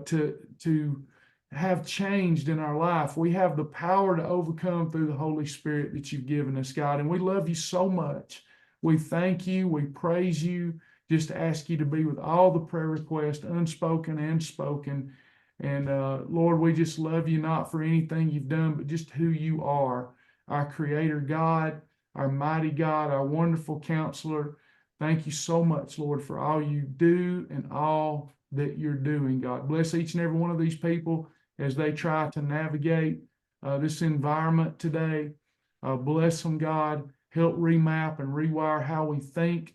to have changed in our life. We have the power to overcome through the Holy Spirit that you've given us, God. And we love you so much. We thank you. We praise you. Just ask you to be with all the prayer requests, unspoken and spoken. And Lord, we just love you, not for anything you've done, but just who you are, our creator God, our mighty God, our wonderful counselor. Thank you so much, Lord, for all you do and all that you're doing, God. Bless each and every one of these people as they try to navigate this environment today. Bless them, God. Help remap and rewire how we think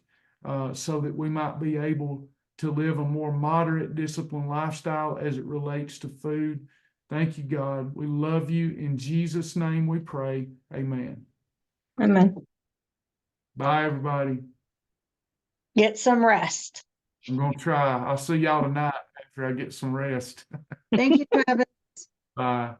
so that we might be able to live a more moderate, disciplined lifestyle as it relates to food. Thank you, God. We love you. In Jesus' name we pray. Amen. Amen. Bye, everybody. Get some rest. I'm going to try. I'll see y'all tonight after I get some rest. Thank you, Travis. Bye.